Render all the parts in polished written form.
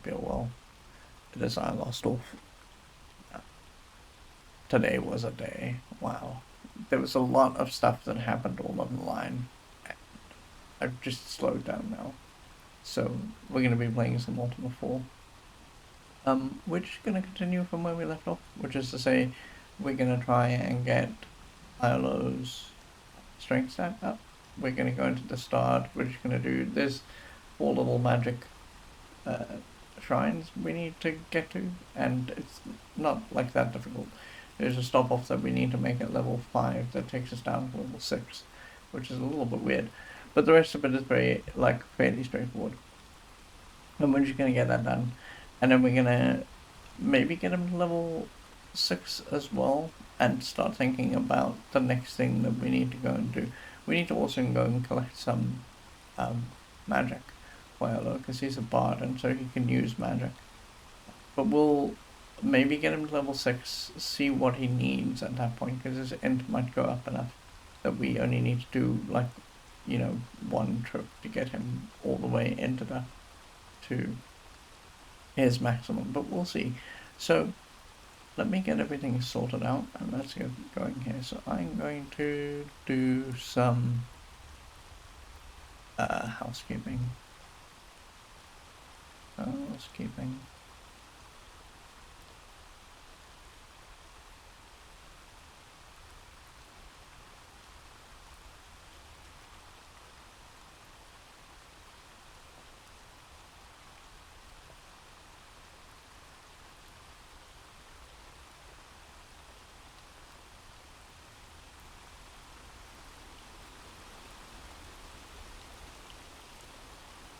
hope you're well. It is I lost off. Today was a day. Wow. There was a lot of stuff that happened all online. I've just slowed down now. So we're going to be playing some Ultima 4. We're just going to continue from where we left off, which is to say we're going to try and get Iolo's strength stat up. We're going to go into the start. We're just going to do this 4 little magic shrines we need to get to, and it's not like that difficult. There's a stop off that we need to make at level 5 that takes us down to level 6, which is a little bit weird, but the rest of it is very, like, fairly straightforward. And we're just gonna get that done, and then we're gonna maybe get him to level 6 as well, and start thinking about the next thing that we need to go and do. We need to also go and collect some magic for Iolo, because he's a bard and so he can use magic. But we'll maybe get him to level 6, see what he needs at that point, because his int might go up enough that we only need to do, like, you know, 1 trip to get him all the way into the to his maximum, but we'll see. So let me get everything sorted out and let's get going here. So I'm going to do some housekeeping.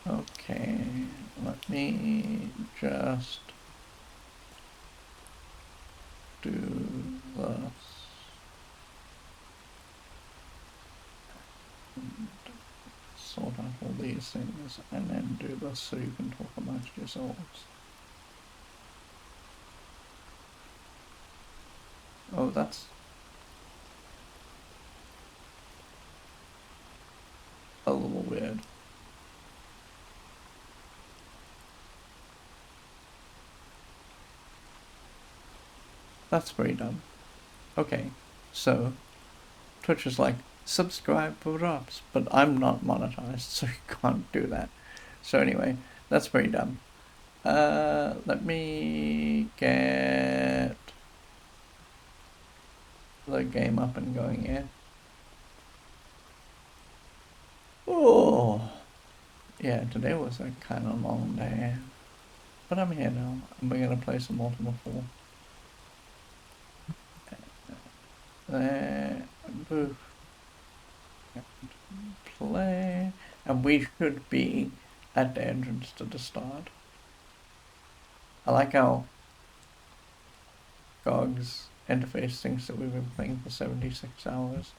Okay, let me just do this. And sort out all these things and then do this so you can talk amongst yourselves. Oh, that's a little weird. That's very dumb. Okay, so Twitch is like, subscribe for drops, but I'm not monetized, so you can't do that. So anyway, that's very dumb. Let me get the game up and going here. Oh, yeah, today was a kind of long day, but I'm here now, and we're gonna play some Ultima 4. There, boof, and play, and we should be at the entrance to the start. I like how GOG's interface thinks that we've been playing for 76 hours.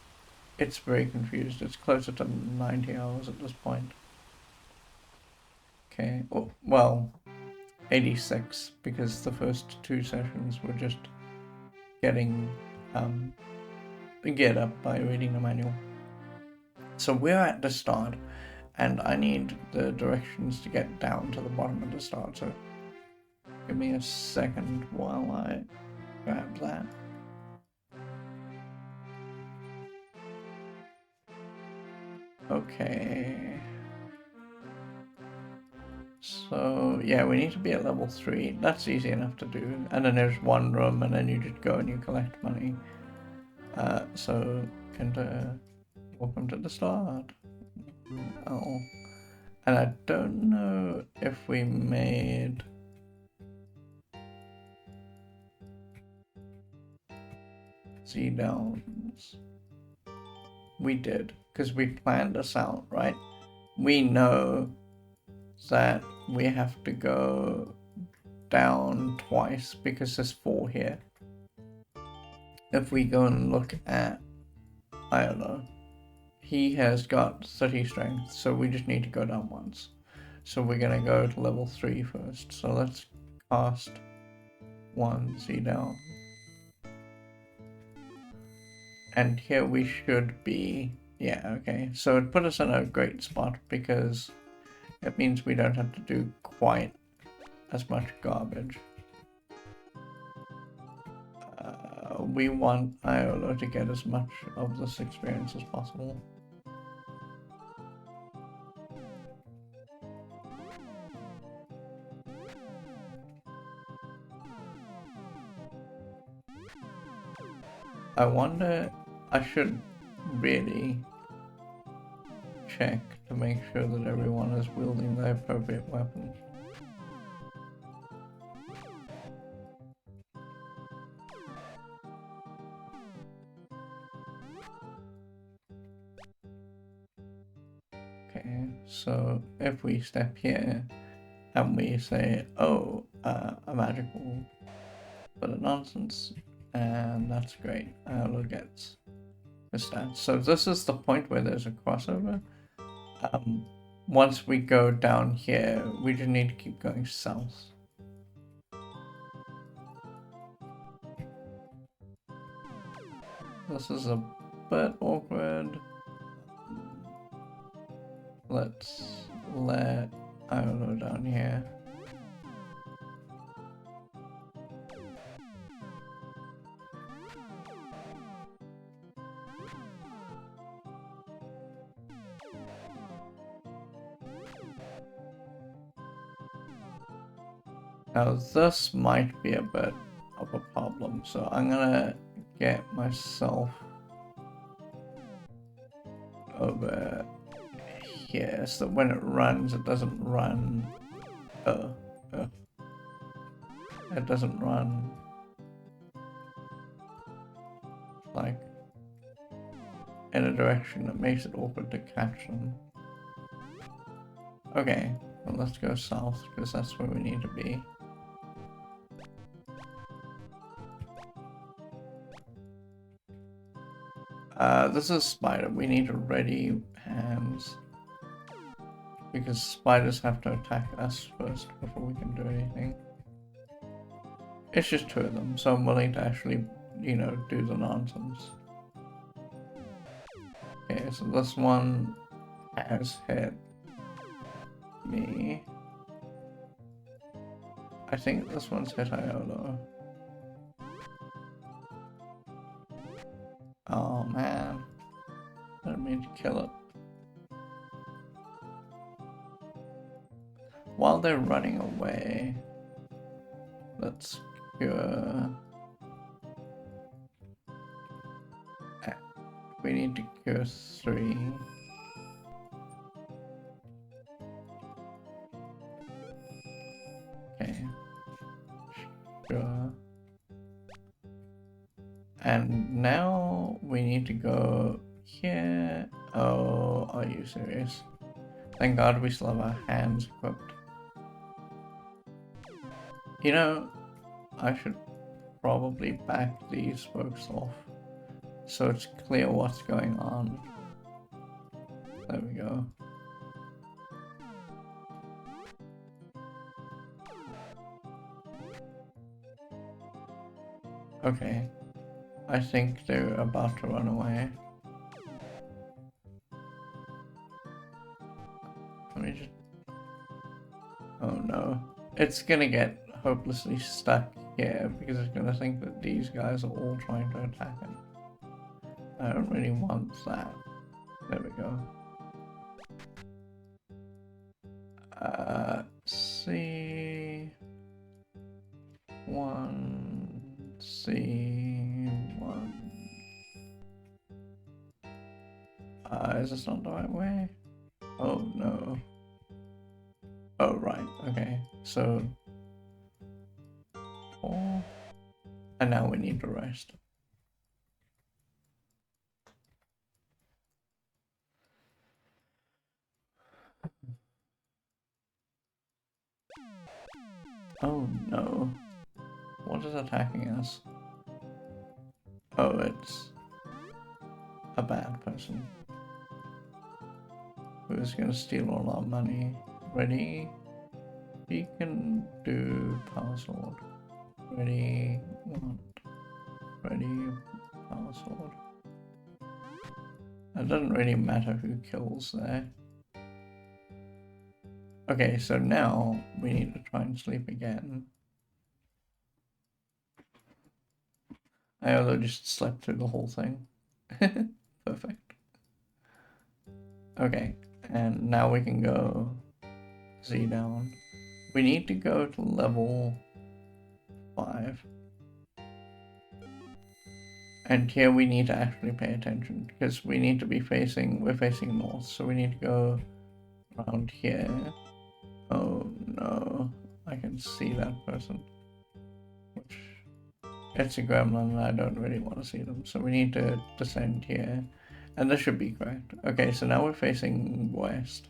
It's very confused. It's closer to 90 hours at this point. Okay, oh, well, 86, because the first 2 sessions were just getting geared up by reading the manual. So we're at the start, and I need the directions to get down to the bottom of the start, so give me a second while I grab that. Okay. So, yeah, we need to be at level 3. That's easy enough to do. And then there's 1 room, and then you just go and you collect money. So, welcome to the start. Oh. And I don't know if we made... Z-downs. We did, because we planned this out, right? We know that we have to go down twice because there's 4 here. If we go and look at Iolo, he has got 30 strength, so we just need to go down once. So we're gonna go to level 3 first. So let's cast 1 Z-down. And here we should be, yeah, okay. So it put us in a great spot because it means we don't have to do quite as much garbage. We want Iolo to get as much of this experience as possible. I wonder, I should really check to make sure that everyone is wielding the appropriate weapons. Okay, so if we step here and we say, oh, a magical bit of nonsense, and that's great, Iolo gets the stats. So this is the point where there's a crossover. Once we go down here, we just need to keep going south. This is a bit awkward. Let's let Iolo down here. Now this might be a bit of a problem, so I'm gonna get myself over here so that when it runs, it doesn't run. It doesn't run like in a direction that makes it awkward to catch them. Okay, well let's go south because that's where we need to be. This is spider. We need ready hands because spiders have to attack us first before we can do anything. It's just two of them, so I'm willing to actually, you know, do the nonsense. Okay, so this one has hit me. I think this one's hit Iolo. Oh man, I didn't mean to kill it. While they're running away, let's cure. We need to cure 3. Okay, sure. And now we need to go here. Oh, are you serious? Thank God we still have our hands equipped. You know, I should probably back these folks off so it's clear what's going on. There we go. Okay. I think they're about to run away. Let me just... Oh no. It's gonna get hopelessly stuck here because it's gonna think that these guys are all trying to attack it. I don't really want that. There we go. C1, C1. Is this not the right way? Oh no. Oh right, okay. So 4. And now we need to rest. Oh no. What is attacking us? Oh, it's a bad person who is gonna steal all our money. Ready? He can do power sword. Ready? One. Ready? Power sword. It doesn't really matter who kills there. Okay, so now we need to try and sleep again. Iolo just slept through the whole thing. Perfect. Okay, and now we can go Z down. We need to go to level 5. And here we need to actually pay attention because we need to be we're facing north, so we need to go around here. Oh no, I can see that person. Which, it's a gremlin and I don't really want to see them, so we need to descend here. And this should be correct. Okay, so now we're facing west.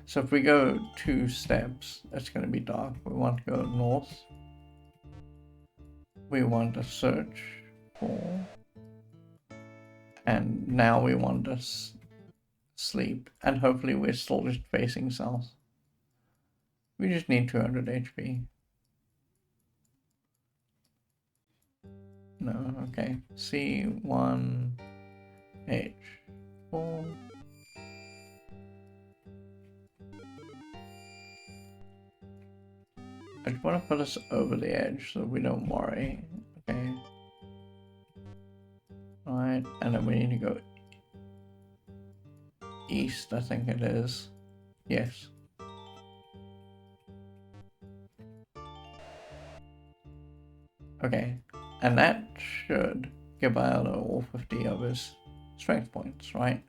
So if we go 2 steps, it's going to be dark. We want to go north. We want to search for... And now we want to sleep. And hopefully we're still just facing south. We just need 200 HP. No, okay. C1H4. I just want to put us over the edge so we don't worry. Okay. Alright, and then we need to go east, I think it is. Yes. Okay, and that should give Iolo all 50 of his strength points, right?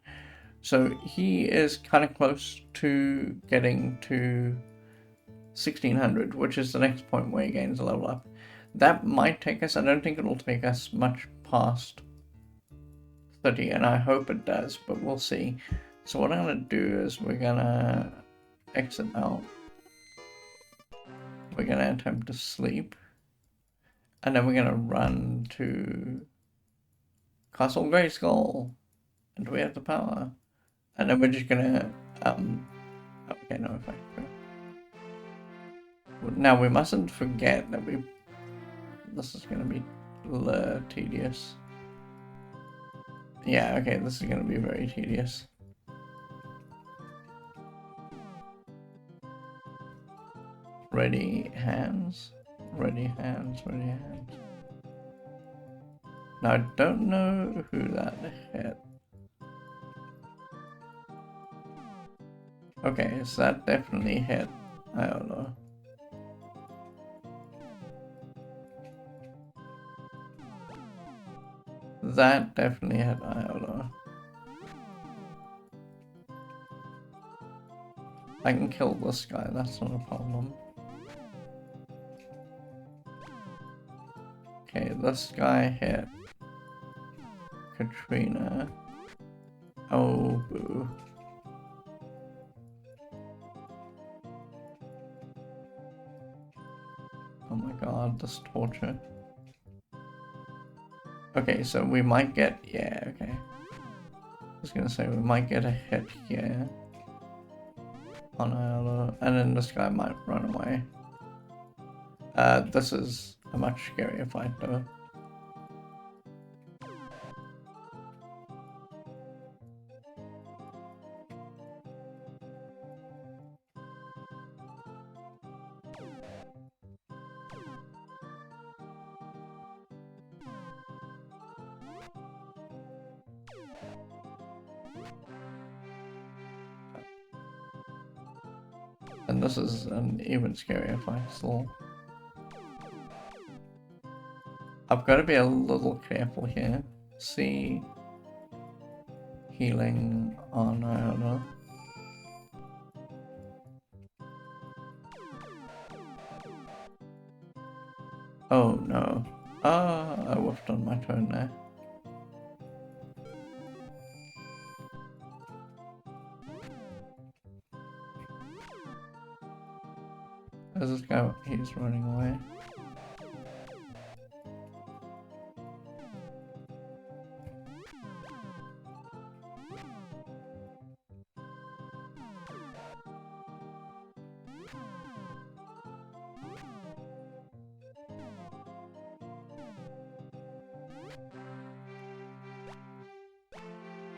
So he is kind of close to getting to 1600, which is the next point where he gains a level up. That might take us, I don't think it'll take us much past 30, and I hope it does, but we'll see. So what I'm going to do is we're going to exit out. We're going to attempt to sleep. And then we're going to run to Castle Grayskull. And we have the power. And then we're just going to... okay, no effect. Now we mustn't forget that this is going to be tedious. Yeah, okay, this is going to be very tedious. Ready hands. Ready hands, ready hands. Now I don't know who that hit. Okay, so that definitely hit Iolo. That definitely hit Iolo. I can kill this guy, that's not a problem. Okay, this guy hit Katrina. Oh, boo. Oh my god, this torture. Okay, so we might get... Yeah, okay. I was gonna say we might get a hit here on Iolo, and then this guy might run away. This is a much scarier fight though. And this is an even scarier fight still. I've got to be a little careful here. See, healing on Iolo. Oh no. I whiffed on my turn there. There's this guy, he's running away.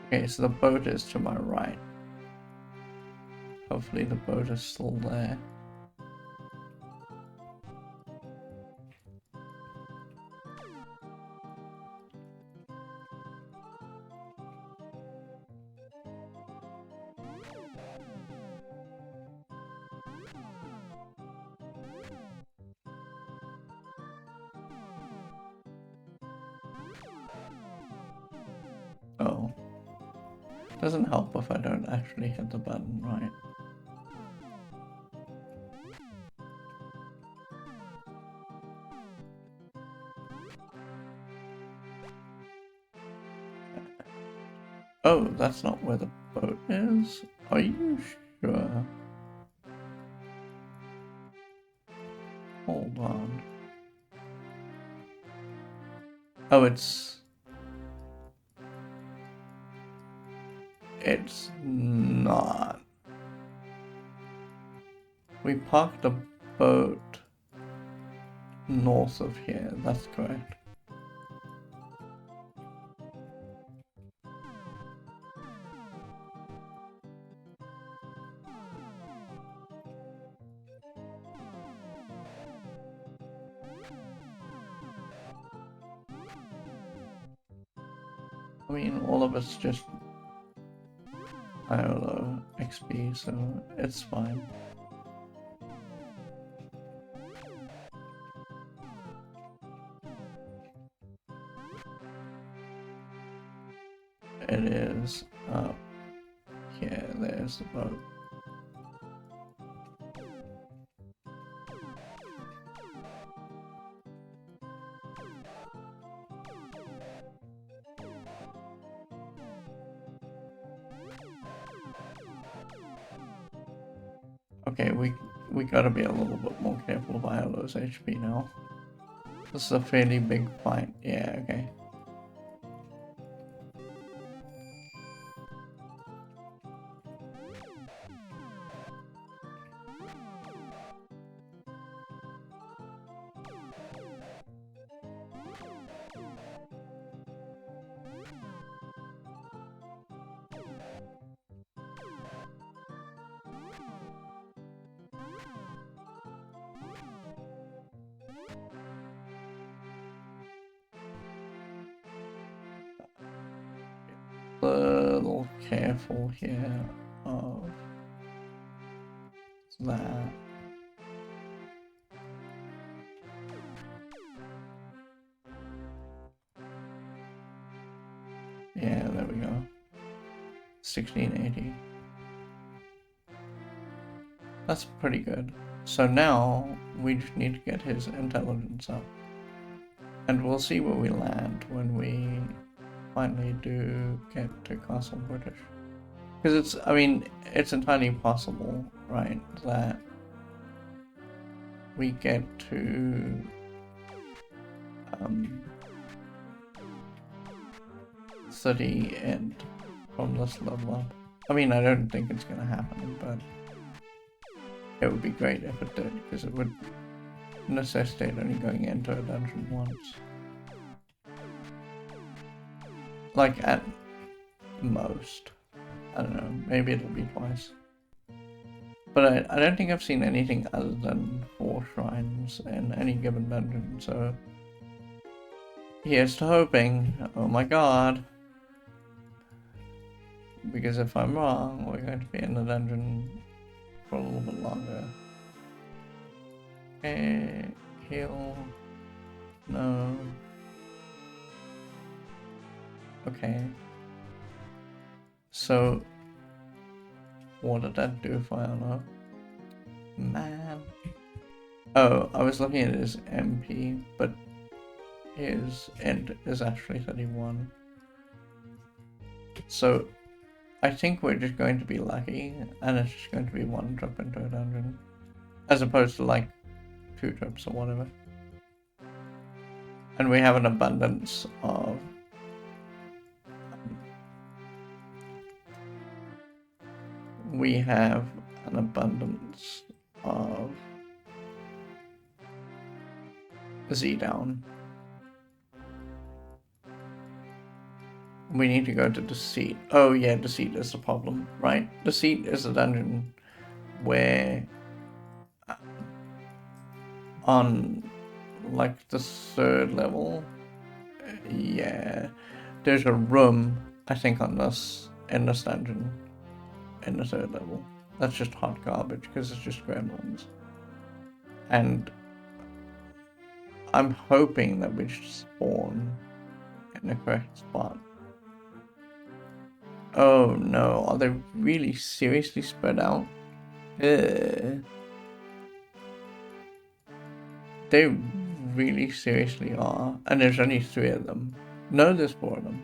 Okay, so the boat is to my right. Hopefully the boat is still there. Oh. Doesn't help if I don't actually hit the button right. Oh, that's not where the boat is? Are you sure? Hold on. Oh, it's not. We parked the boat north of here, that's correct. I mean, all of it's just Iolo XP, so it's fine. It is up here, there's the boat. Okay, we gotta be a little bit more careful of Iolo's HP now. This is a fairly big fight. Yeah, okay. A little careful here of that. Yeah, there we go. 1680. That's pretty good. So now we just need to get his intelligence up. And we'll see where we land when we finally do get to Castle British. Because I mean, it's entirely possible, right, that we get to um, 30 and from this level up. I mean, I don't think it's gonna happen, but it would be great if it did, because it would necessitate only going into a dungeon once. Like, at most. I don't know, maybe it'll be twice. But I don't think I've seen anything other than 4 shrines in any given dungeon, so here's to hoping. Oh my god. Because if I'm wrong, we're going to be in the dungeon for a little bit longer. Okay, heal. No. Okay. So, what did that do for Iolo? Man. Oh, I was looking at his MP, but his int is actually 31. So, I think we're just going to be lucky, and it's just going to be 1 trip into a dungeon. As opposed to like 2 trips or whatever. And we have an abundance of Z down. We need to go to Deceit. Oh yeah, Deceit is the problem, right? Deceit is a dungeon where on like the 3rd level, yeah, there's a room, I think, on this, in this dungeon, in the 3rd level. That's just hot garbage, because it's just gremlins. And I'm hoping that we spawn in the correct spot. Oh no, are they really seriously spread out? They really seriously are. And there's only 3 of them. No, there's 4 of them.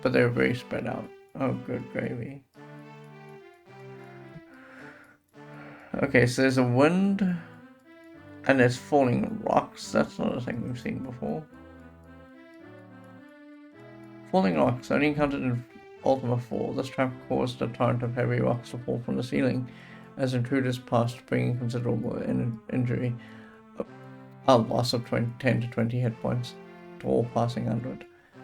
But they're very spread out. Oh, good gravy. Okay, so there's a wind. And there's falling rocks. That's not a thing we've seen before. Falling rocks, only encountered in Ultima 4. This trap caused a torrent of heavy rocks to fall from the ceiling as intruders passed, bringing considerable injury. A loss of 10 to 20 hit points to all passing under it.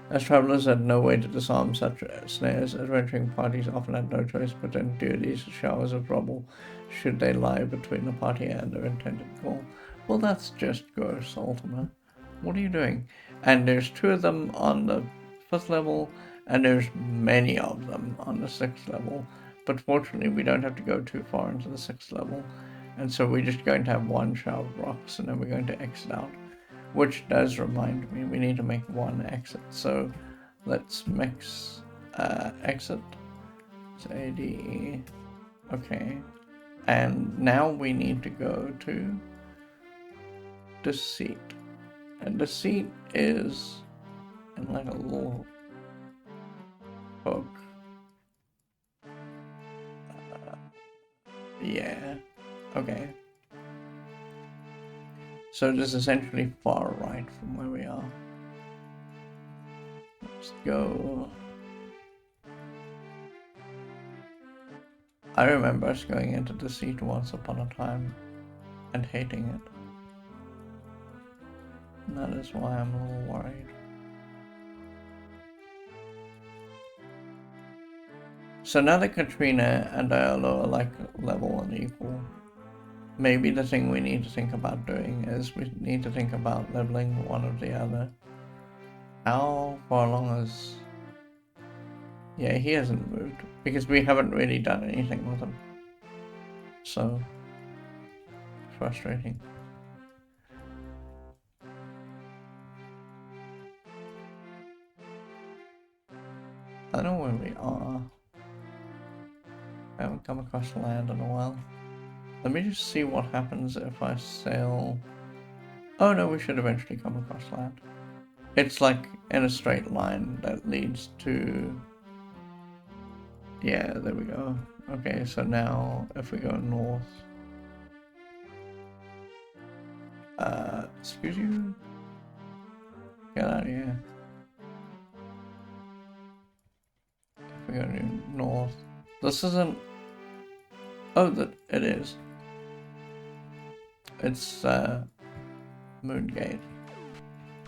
As travelers had no way to disarm such snares, adventuring parties often had no choice but to endure these showers of rubble should they lie between the party and their intended goal. Well, that's just gross, Ultima. What are you doing? And there's 2 of them on the 5th level, and there's many of them on the 6th level. But fortunately, we don't have to go too far into the 6th level. And so we're just going to have 1 shower of rocks, and then we're going to exit out. Which does remind me, we need to make 1 exit. So let's mix exit. It's ADE. Okay. And now we need to go to Deceit. And Deceit is in like a little hook. Yeah. Okay. So it is essentially far right from where we are. Let's go. I remember us going into Deceit once upon a time and hating it. And that is why I'm a little worried. So now that Katrina and Iolo are like level and equal, maybe the thing we need to think about doing is we need to think about leveling one of the other. How far along is... Yeah, he hasn't moved, because we haven't really done anything with him. So, frustrating. I don't know where we are. I haven't come across land in a while. Let me just see what happens if I sail... Oh no, we should eventually come across land. It's like in a straight line that leads to... Yeah, there we go. Okay, so now if we go north... excuse you? Get out of here. If we go north... This isn't... Oh, that it is. It's, Moongate.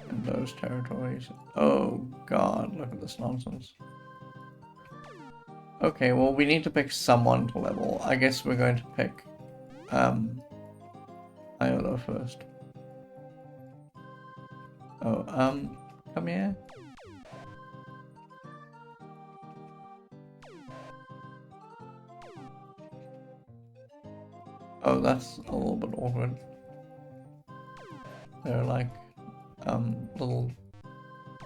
In those territories. Oh god, look at this nonsense. Okay, well we need to pick someone to level. I guess we're going to pick Iolo first. Oh, come here. Oh, that's a little bit awkward. They're like little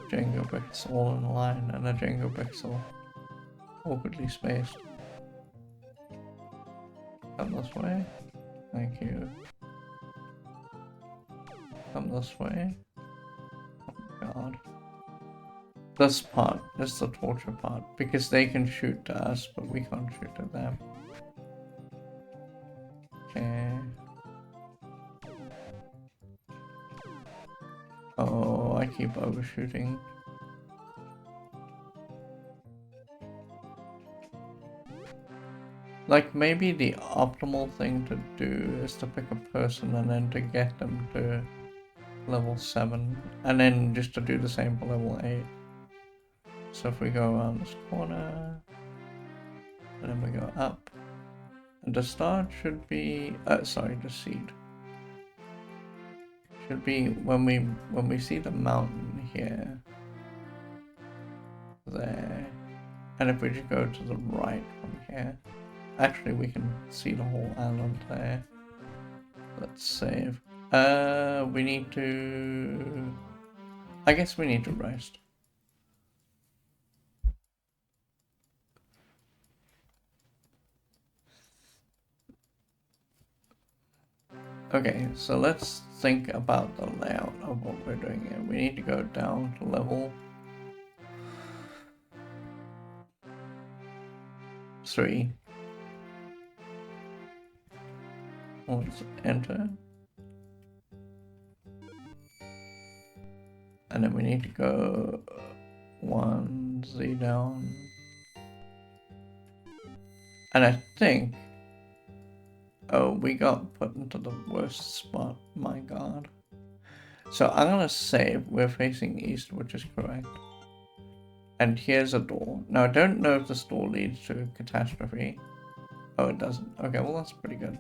Jenga bricks all in a line, and a Jenga pixel awkwardly spaced. Come this way. Thank you. Come this way. Oh god. This part is the torture part, because they can shoot to us, but we can't shoot at them. Okay. Oh, I keep overshooting. Like, maybe the optimal thing to do is to pick a person and then to get them to level 7. And then just to do the same for level 8. So if we go around this corner, and then we go up, The start should be, sorry, the seed. Should be when we see the mountain here, there, and if we just go to the right from here, actually we can see the whole island there. Let's save. We need to, I guess we need to rest. Okay, so let's think about the layout of what we're doing here. We need to go down to level 3. Let's enter. And then we need to go 1 Z down. And I think, oh, we got put into the worst spot, my god. So I'm gonna save, we're facing east, which is correct. And here's a door. Now I don't know if this door leads to a catastrophe. Oh, it doesn't. Okay, well that's pretty good.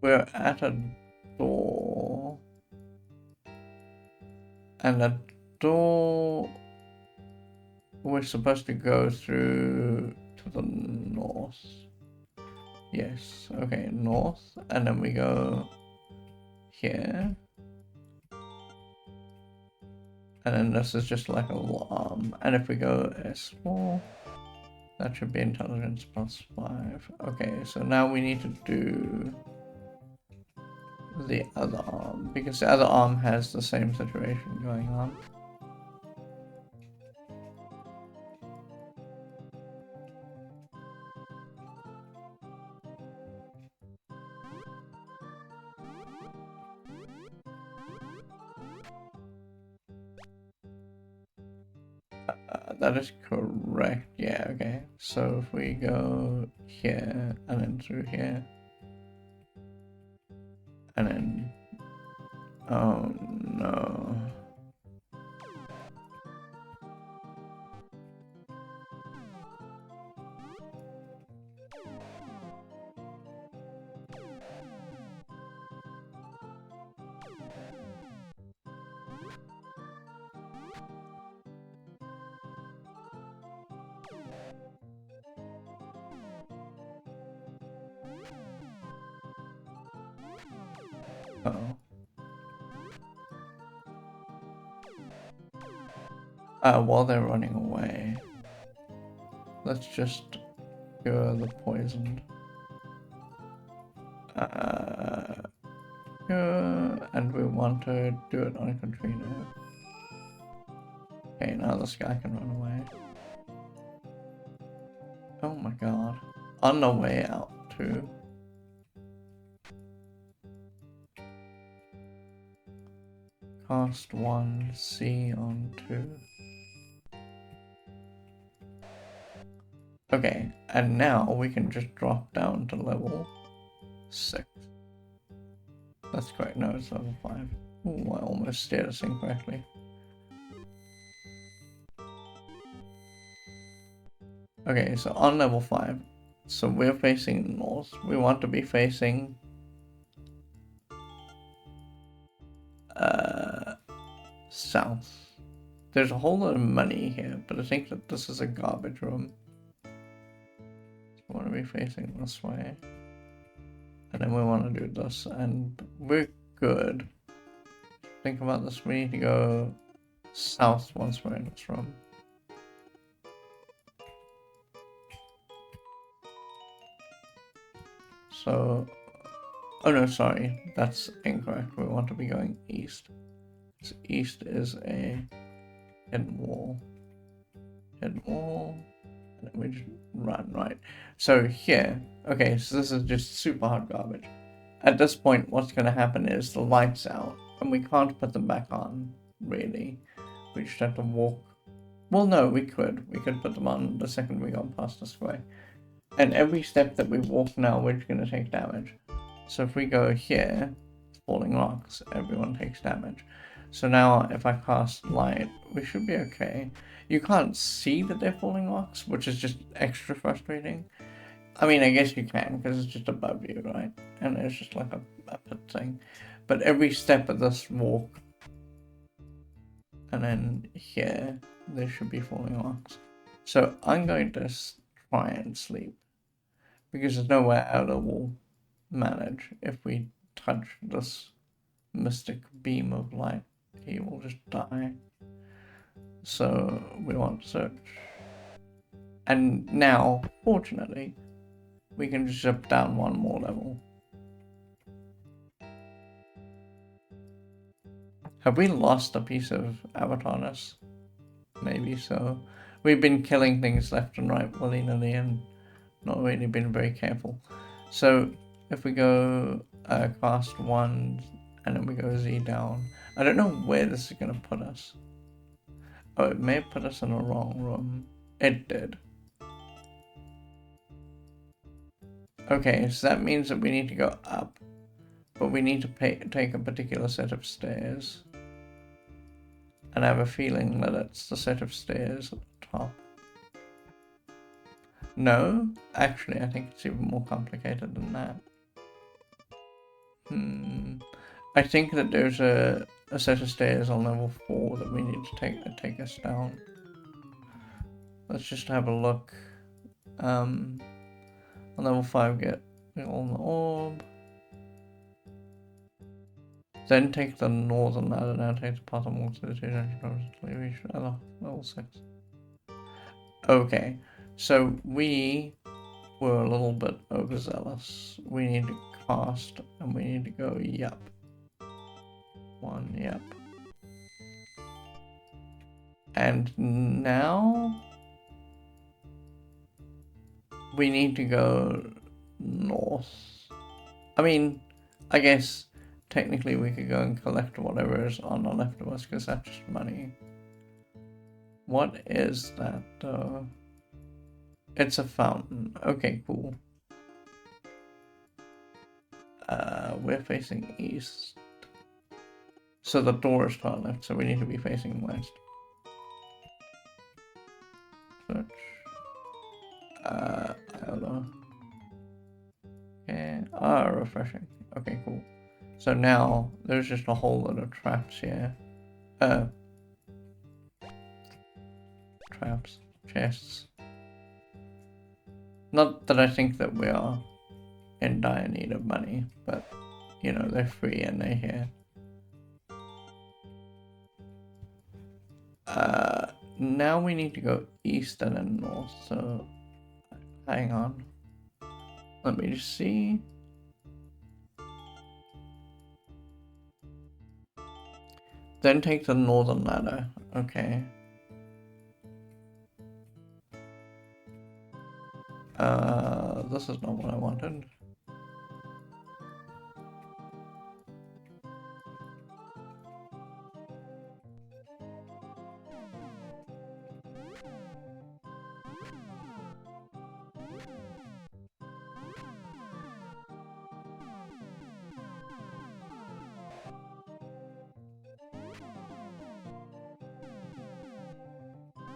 We're at a door. And the door we're supposed to go through to the north. Yes, okay, north. And then we go here. And then this is just like a little arm. And if we go S4, that should be intelligence plus 5. Okay, so now we need to do the other arm, because the other arm has the same situation going on. That is correct. Yeah, okay. So if we go here and then through here and then, oh no. Uh-oh. While they're running away, let's just cure the poisoned. And we want to do it on Katrina. Okay, now this guy can run away. Oh my god. On the way out too. Cost 1, C on 2. Okay, and now we can just drop down to level 6. That's correct, no, it's level 5. Ooh, I almost steered us incorrectly. Okay, so on level 5, so we're facing north. We want to be facing south. There's a whole lot of money here, but I think that this is a garbage room. So we want to be facing this way. And then we want to do this, and we're good. Think about this, we need to go south once we're in this room. So, oh no, sorry, that's incorrect. We want to be going east. So east is a hidden wall. Hidden wall. And then we just run, right? So here, okay, so this is just super hot garbage. At this point, what's going to happen is the lights out, and we can't put them back on, really. We just have to walk. Well, no, we could. We could put them on the second we got past the square. And every step that we walk now, we're going to take damage. So if we go here, falling rocks, everyone takes damage. So now if I cast light, we should be okay. You can't see that they're falling rocks, which is just extra frustrating. I mean, I guess you can, because it's just above you, right? And it's just like a pit thing. But every step of this walk, and then here, there should be falling rocks. So I'm going to try and sleep, because there's no way Iolo will manage if we touch this mystic beam of light. He will just die. So we want to search. And now, fortunately, we can just zip down one more level. Have we lost a piece of avatarness? Maybe so. We've been killing things left and right willy-nilly and not really been very careful. So if we go cast 1 and then we go Z down, I don't know where this is going to put us. Oh, it may have put us in the wrong room. It did. Okay, so that means that we need to go up, but we need to take a particular set of stairs. And I have a feeling that it's the set of stairs at the top. No, actually, I think it's even more complicated than that. I think that there's a set of stairs on level 4 that we need to take us down. Let's just have a look. On level 5, get on the orb. Then take the northern ladder. Now take the bottom walk to the 200 reach level 6. Okay, so we were a little bit overzealous. We need to cast and we need to go yep. 1 yep. And now we need to go north. I mean, I guess technically we could go and collect whatever is on the left of us because that's just money. What is that though? It's a fountain. Okay, cool. We're facing east. So the door is to our left, so we need to be facing west. Search. Iolo. Okay. Refreshing. Okay, cool. So now there's just a whole lot of traps here. Traps. Chests. Not that I think that we are in dire need of money, but you know, they're free and they're here. Now we need to go east and then north, so hang on. Let me just see. Then take the northern ladder. Okay. This is not what I wanted.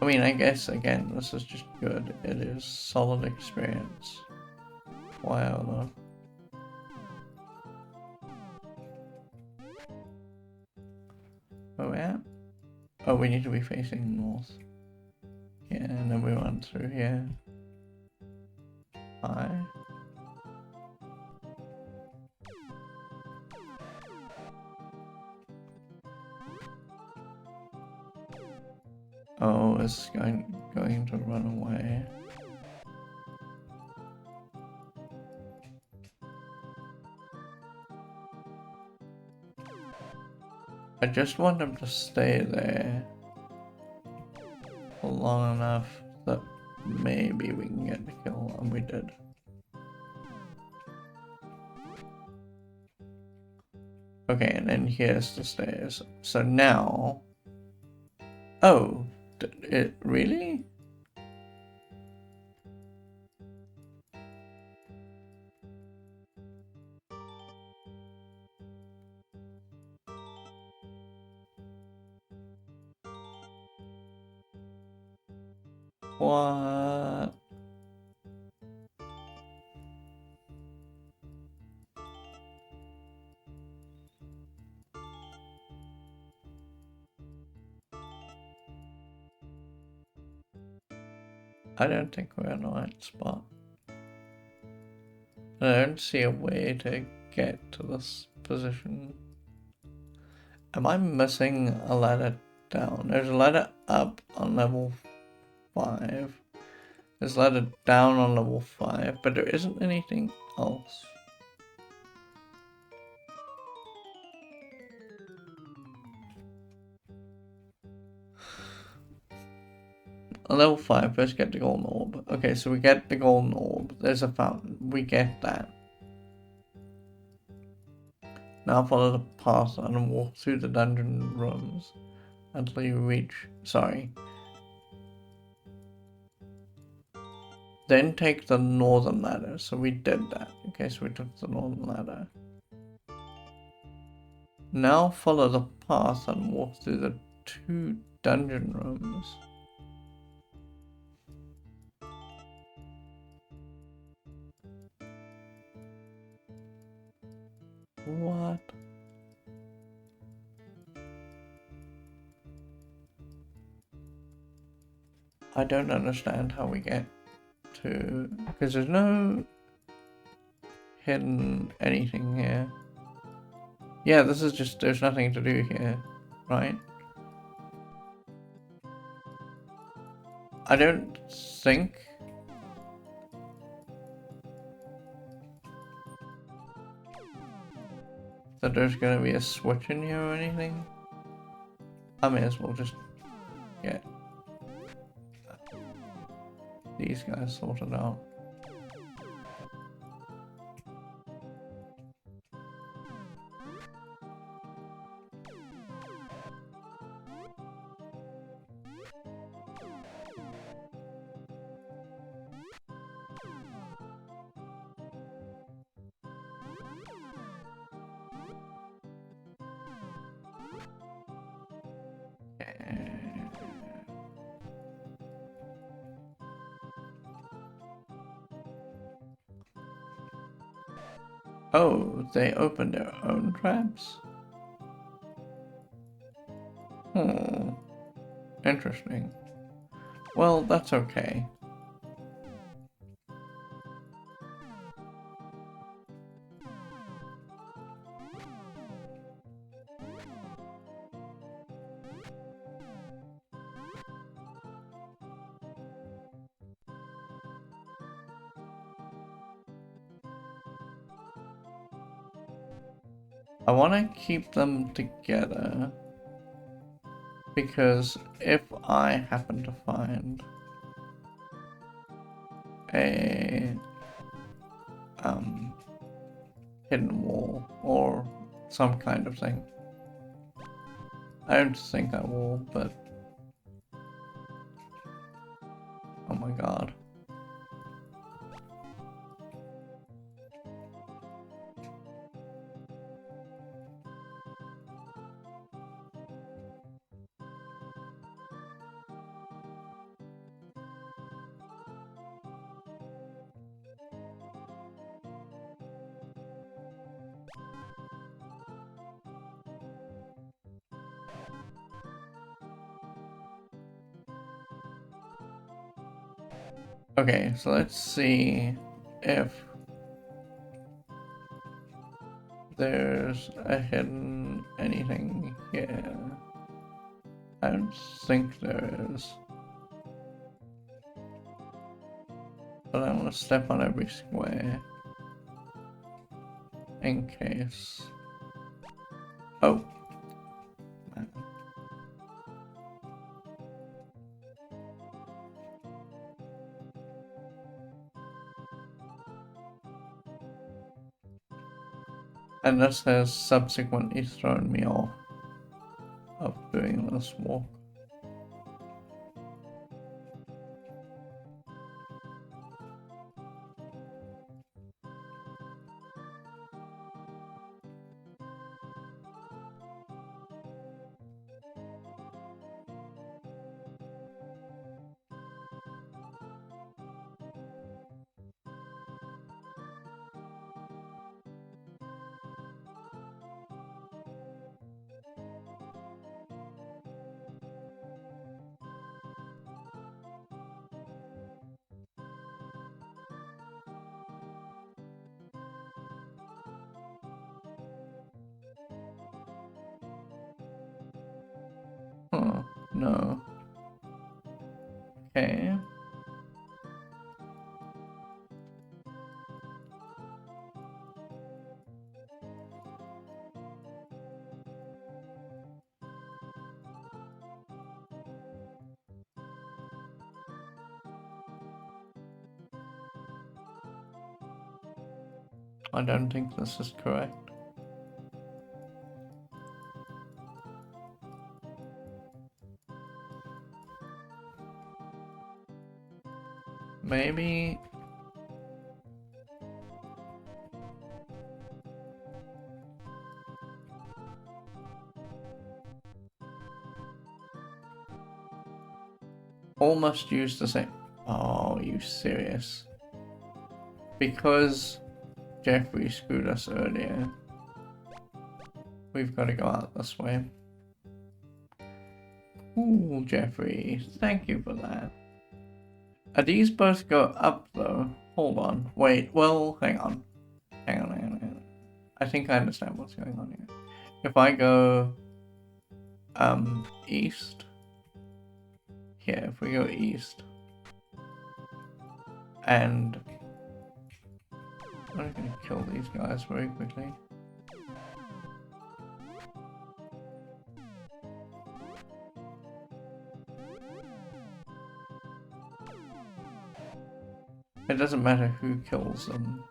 I mean, I guess, again, this is just good. It is solid experience. Wow. Oh, yeah? Oh, we need to be facing north. Yeah, and then we went through here. Hi. Oh, it's going to run away. I just want him to stay there for long enough that maybe we can get the kill, and we did. Okay, and then here's the stairs. So now... Oh, it really? What? I don't think we're in the right spot. I don't see a way to get to this position. Am I missing a ladder down? There's a ladder up on level 5. There's a ladder down on level 5, but there isn't anything else. On level 5, first get the golden orb. Okay, so we get the golden orb. There's a fountain. We get that. Now follow the path and walk through the dungeon rooms until you reach... Sorry. Then take the northern ladder. So we did that. Okay, so we took the northern ladder. Now follow the path and walk through the 2 dungeon rooms. What? I don't understand how we get to... Because there's no hidden anything here. Yeah, this is just... There's nothing to do here, right? I don't think... that there's gonna be a switch in here or anything. I may as well just get these guys sorted out. Oh, they opened their own traps? Hmm. Interesting. Well, that's okay. I want to keep them together because if I happen to find a hidden wall or some kind of thing, I don't think I will, but oh my god. Okay, so let's see if there's a hidden anything here. I don't think there is. But I want to step on every square in case. Oh. Man. And this has subsequently thrown me off of doing this walk. Huh, no. Okay. I don't think this is correct. Maybe... all must use the same... Oh, are you serious? Because Jeffrey screwed us earlier, we've got to go out this way. Ooh, Jeffrey, thank you for that. Are these both go up though? Hold on, wait, well, hang on. Hang on. I think I understand what's going on here. If I go, east. Here, if we go east. And I'm gonna kill these guys very quickly. It doesn't matter who kills them.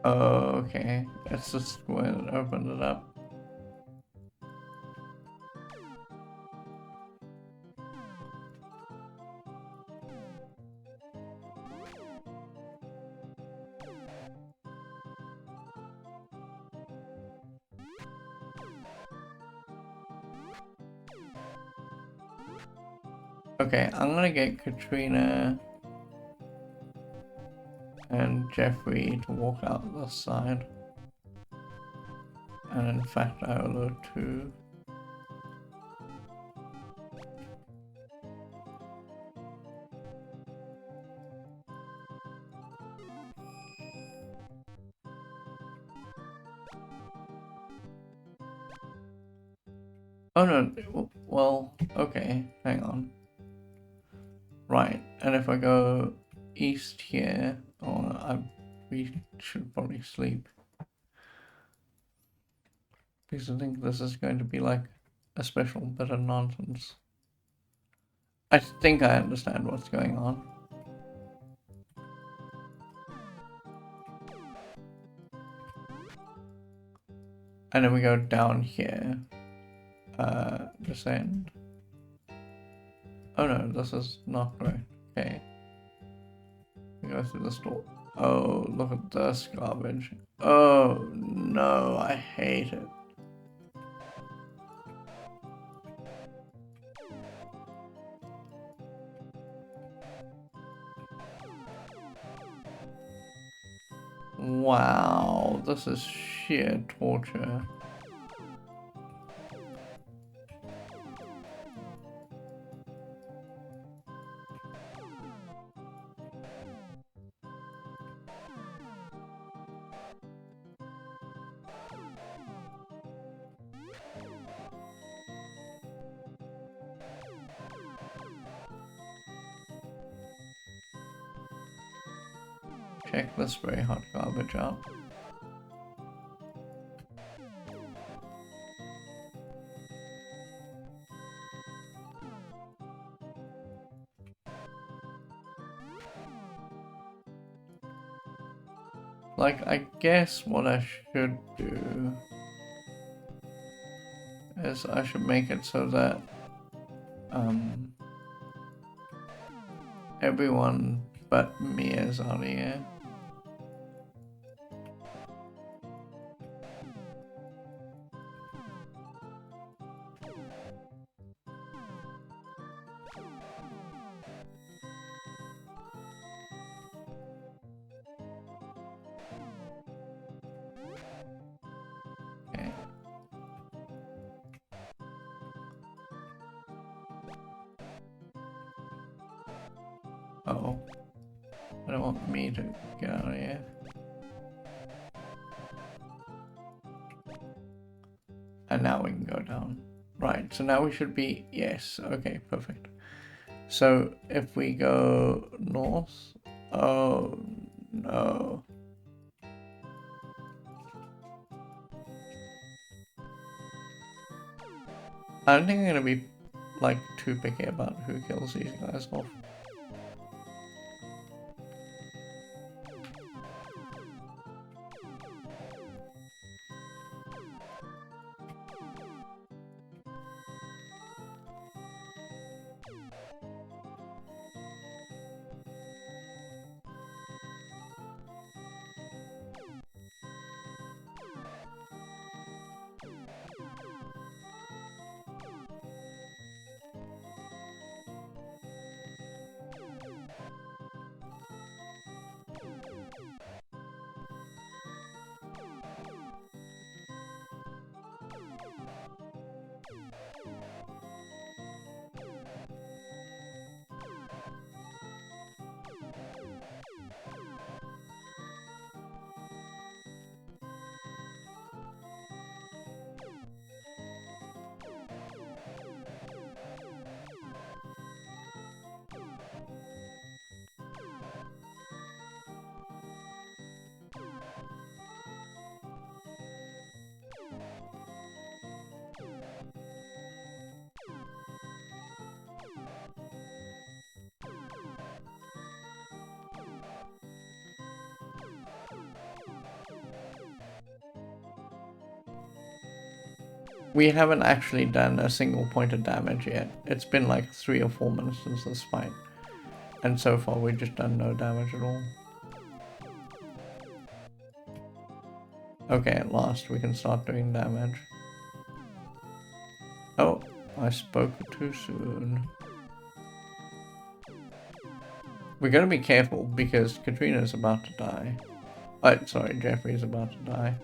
Oh, okay. It's just when it opened it up. Okay, I'm gonna get Katrina and Jeffrey to walk out this side. And in fact, Iolo too. Oh no, well, okay, hang on. Right, and if I go east here, we should probably sleep. Because I think this is going to be like a special bit of nonsense. I think I understand what's going on. And then we go down here. Descend. Oh no, this is not right. Okay. We go through this door. Oh, look at this garbage. Oh no, I hate it. Wow, this is sheer torture. Check this very hot garbage out. Like, I guess what I should do is I should make it so that everyone but me is out of here. Okay. Uh-oh. I don't want me to get out of here. And now we can go down. Right, so now we should be... Yes, okay, perfect. So if we go north... Oh, no. I don't think I'm gonna be, like, too picky about who kills these guys off. We haven't actually done a single point of damage yet. It's been like 3 or 4 minutes since this fight. And so far we've just done no damage at all. Okay, at last we can start doing damage. Oh, I spoke too soon. We're gonna be careful because Katrina's about to die. Oh, sorry, Jeffrey's about to die.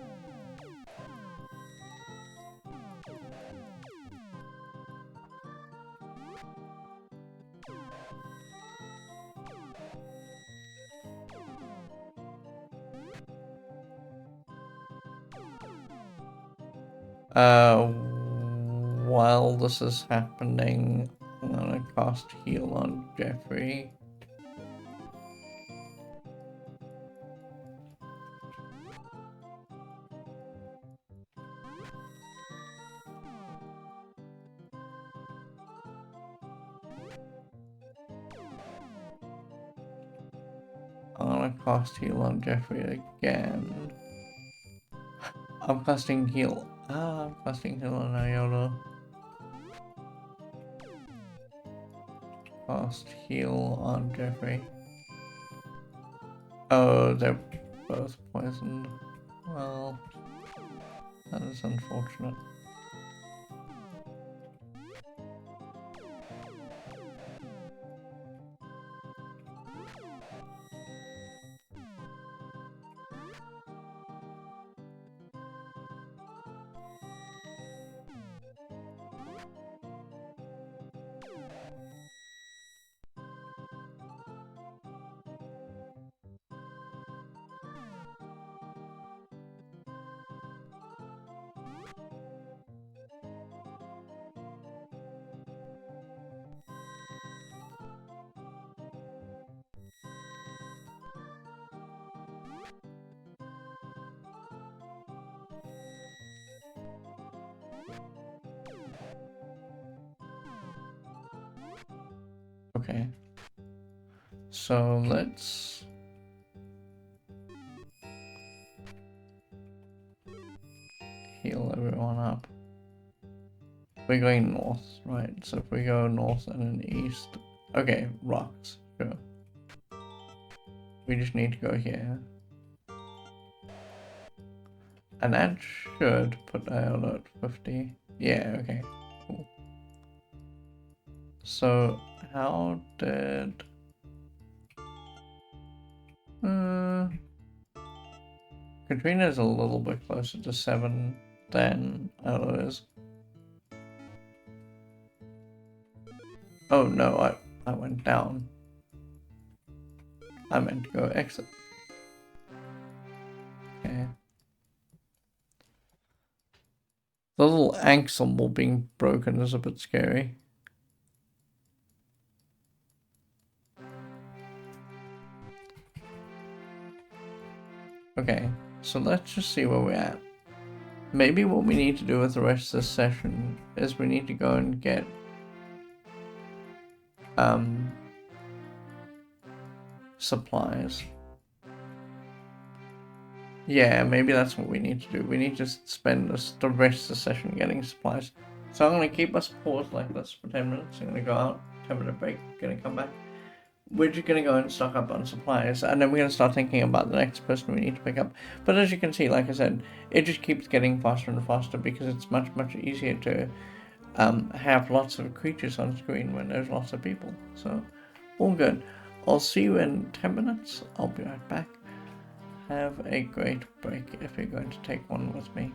While this is happening, I'm gonna cast heal on Jeffrey. I'm gonna cast heal on Jeffrey again. I'm casting heal. I'm casting heal on Iolo. Cast heal on Jeffrey. Oh, they're both poisoned. Well, that is unfortunate. Okay. So let's heal everyone up. We're going north, right? So if we go north and then east, okay, rocks, sure. We just need to go here. And that should put Iolo at 50. Yeah, okay, cool. So how did... Katrina's a little bit closer to 7 than Iolo is. Oh no, I went down. I meant to go exit. Okay. The little ank symbol being broken is a bit scary. Okay, so let's just see where we're at. Maybe what we need to do with the rest of this session is we need to go and get supplies. Yeah, maybe that's what we need to do. We need to spend the rest of the session getting supplies. So I'm going to keep us paused like this for 10 minutes. I'm going to go out, 10-minute break, going to come back. We're just going to go and stock up on supplies, and then we're going to start thinking about the next person we need to pick up. But as you can see, like I said, it just keeps getting faster and faster because it's much, much easier to have lots of creatures on screen when there's lots of people. So, all good. I'll see you in 10 minutes. I'll be right back. Have a great break if you're going to take one with me.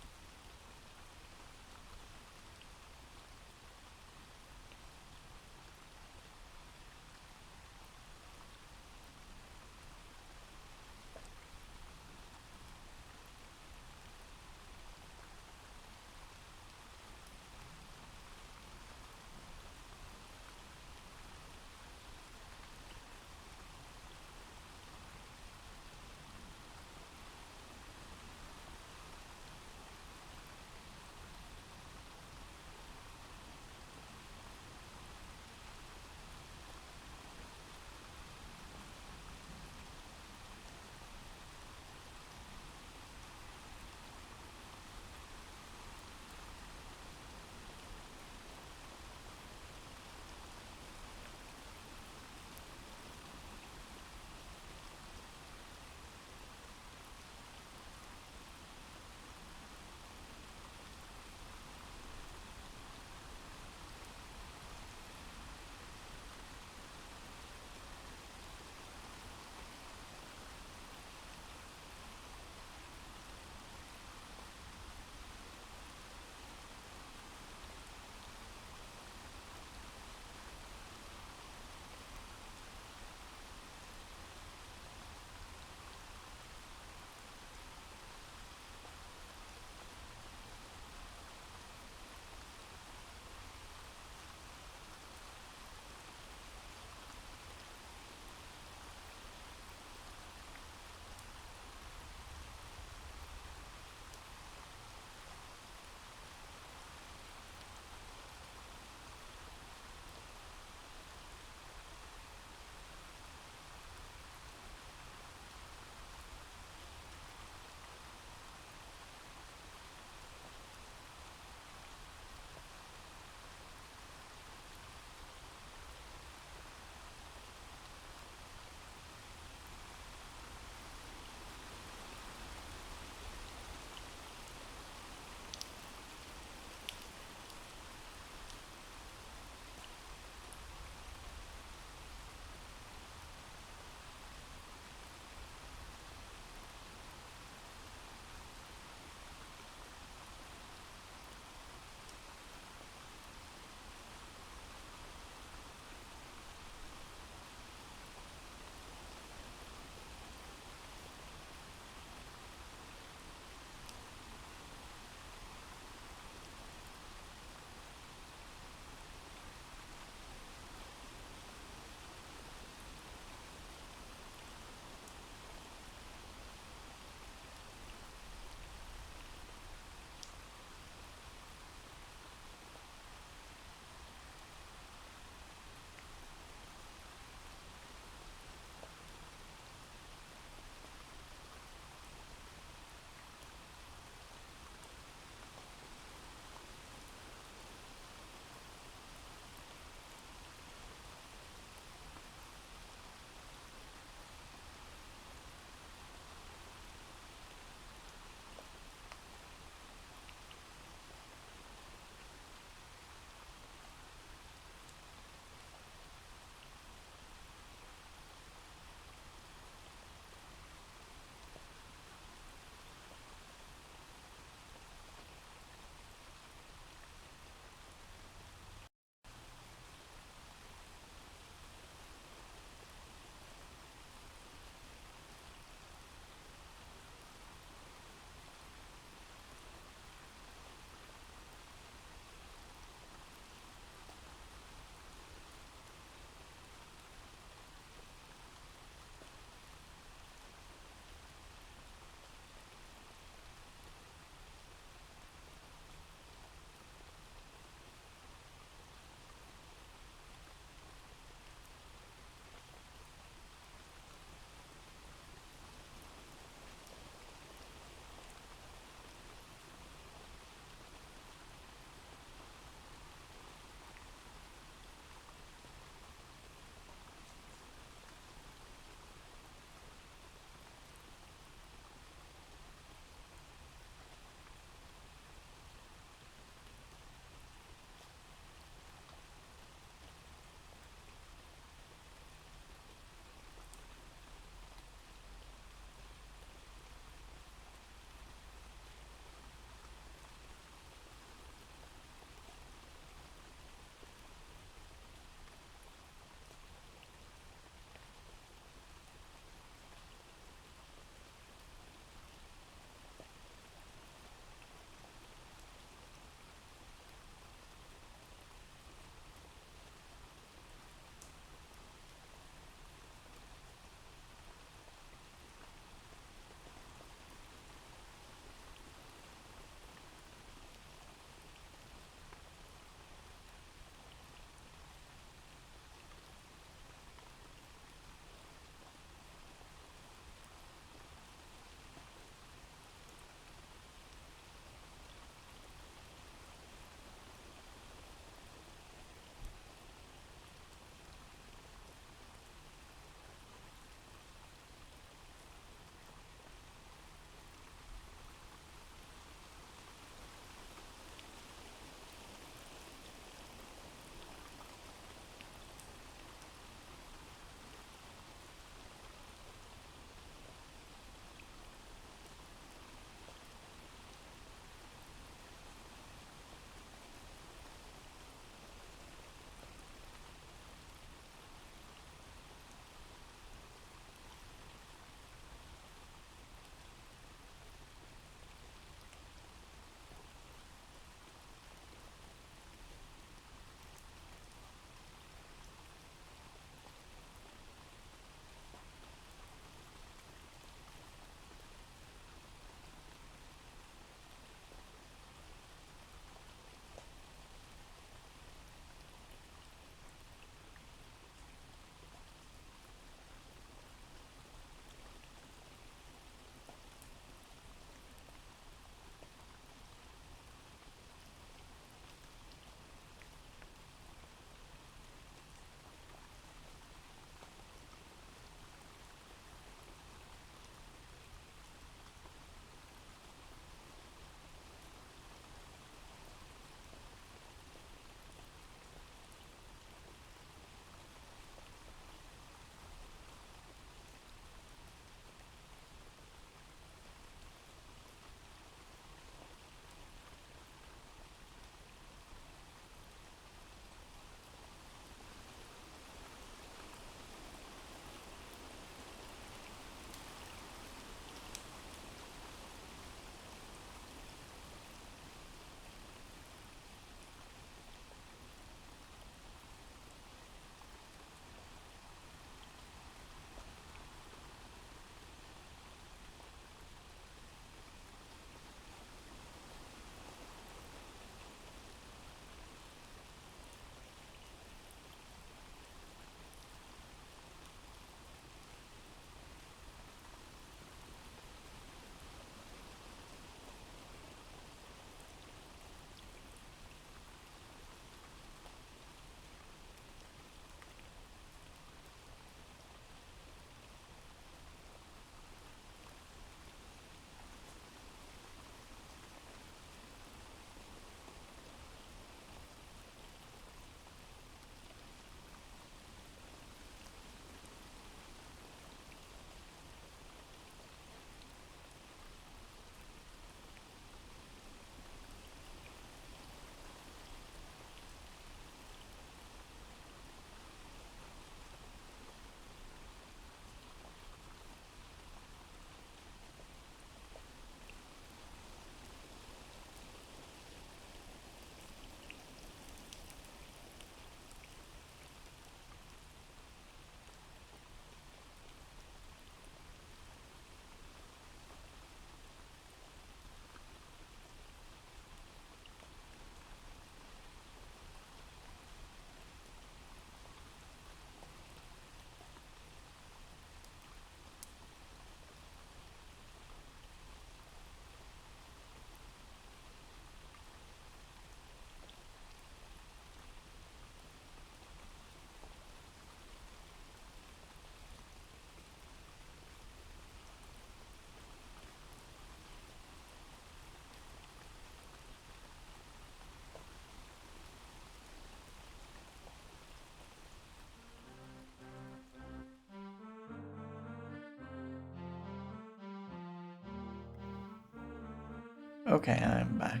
Okay, I'm back.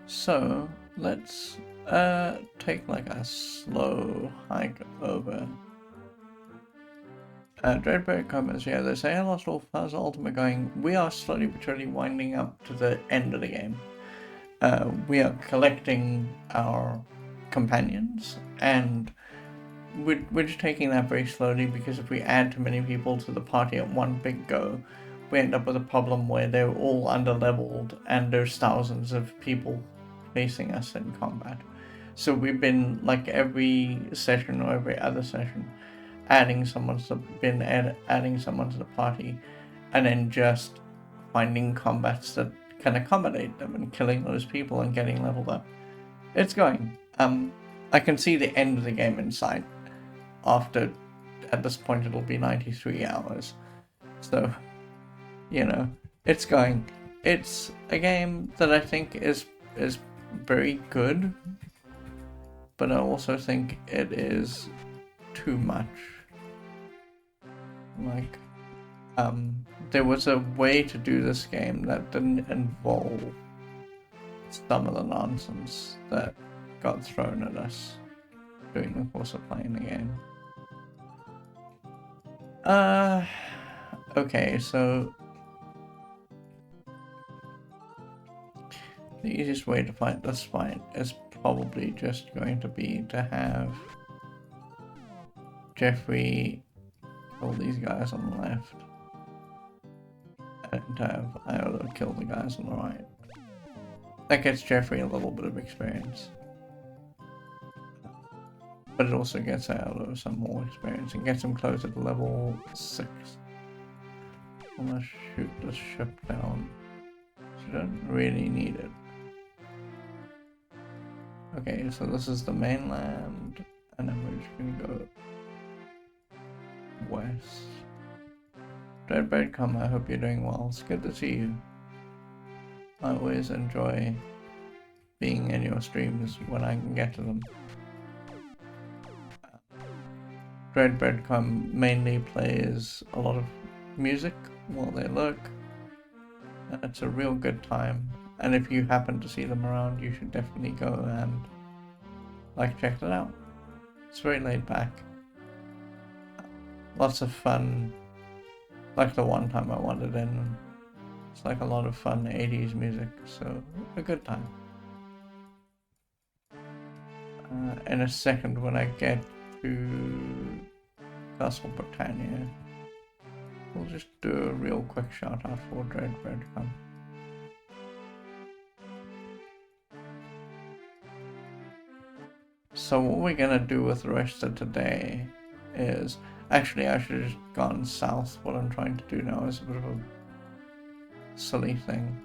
So, let's take like a slow hike over. Dreadbird comments, yeah, they say I lost all fuzz Ultima going. We are slowly but surely winding up to the end of the game. We are collecting our companions, and we're just taking that very slowly, because if we add too many people to the party at one big go, we end up with a problem where they're all under-leveled and there's thousands of people facing us in combat. So we've been, like, every session or every other session, adding someone to the party, and then just finding combats that can accommodate them and killing those people and getting leveled up. It's going. I can see the end of the game in sight. After, at this point, it'll be 93 hours. So, you know, it's going. It's a game that I think is very good, but I also think it is too much. Like, there was a way to do this game that didn't involve some of the nonsense that got thrown at us during the course of playing the game. Okay, so the easiest way to fight this fight is probably just going to be to have Jeffrey kill these guys on the left, and have Iolo kill the guys on the right. That gets Jeffrey a little bit of experience, but it also gets Iolo some more experience and gets him closer to level 6. I'm gonna shoot this ship down. She doesn't really need it. Okay, so this is the mainland, and then we're just gonna go west. Dreadbird, come, I hope you're doing well. It's good to see you. I always enjoy being in your streams when I can get to them. Dreadbird come mainly plays a lot of music while they lurk, and it's a real good time. And if you happen to see them around, you should definitely go and check it out. It's very laid back. Lots of fun. Like the one time I wandered in, it's like a lot of fun 80s music, so a good time. In a second, when I get to Castle Britannia, we'll just do a real quick shout out for Dreadbird come. So what we're gonna do with the rest of today is, actually I should have just gone south. What I'm trying to do now is a bit of a silly thing,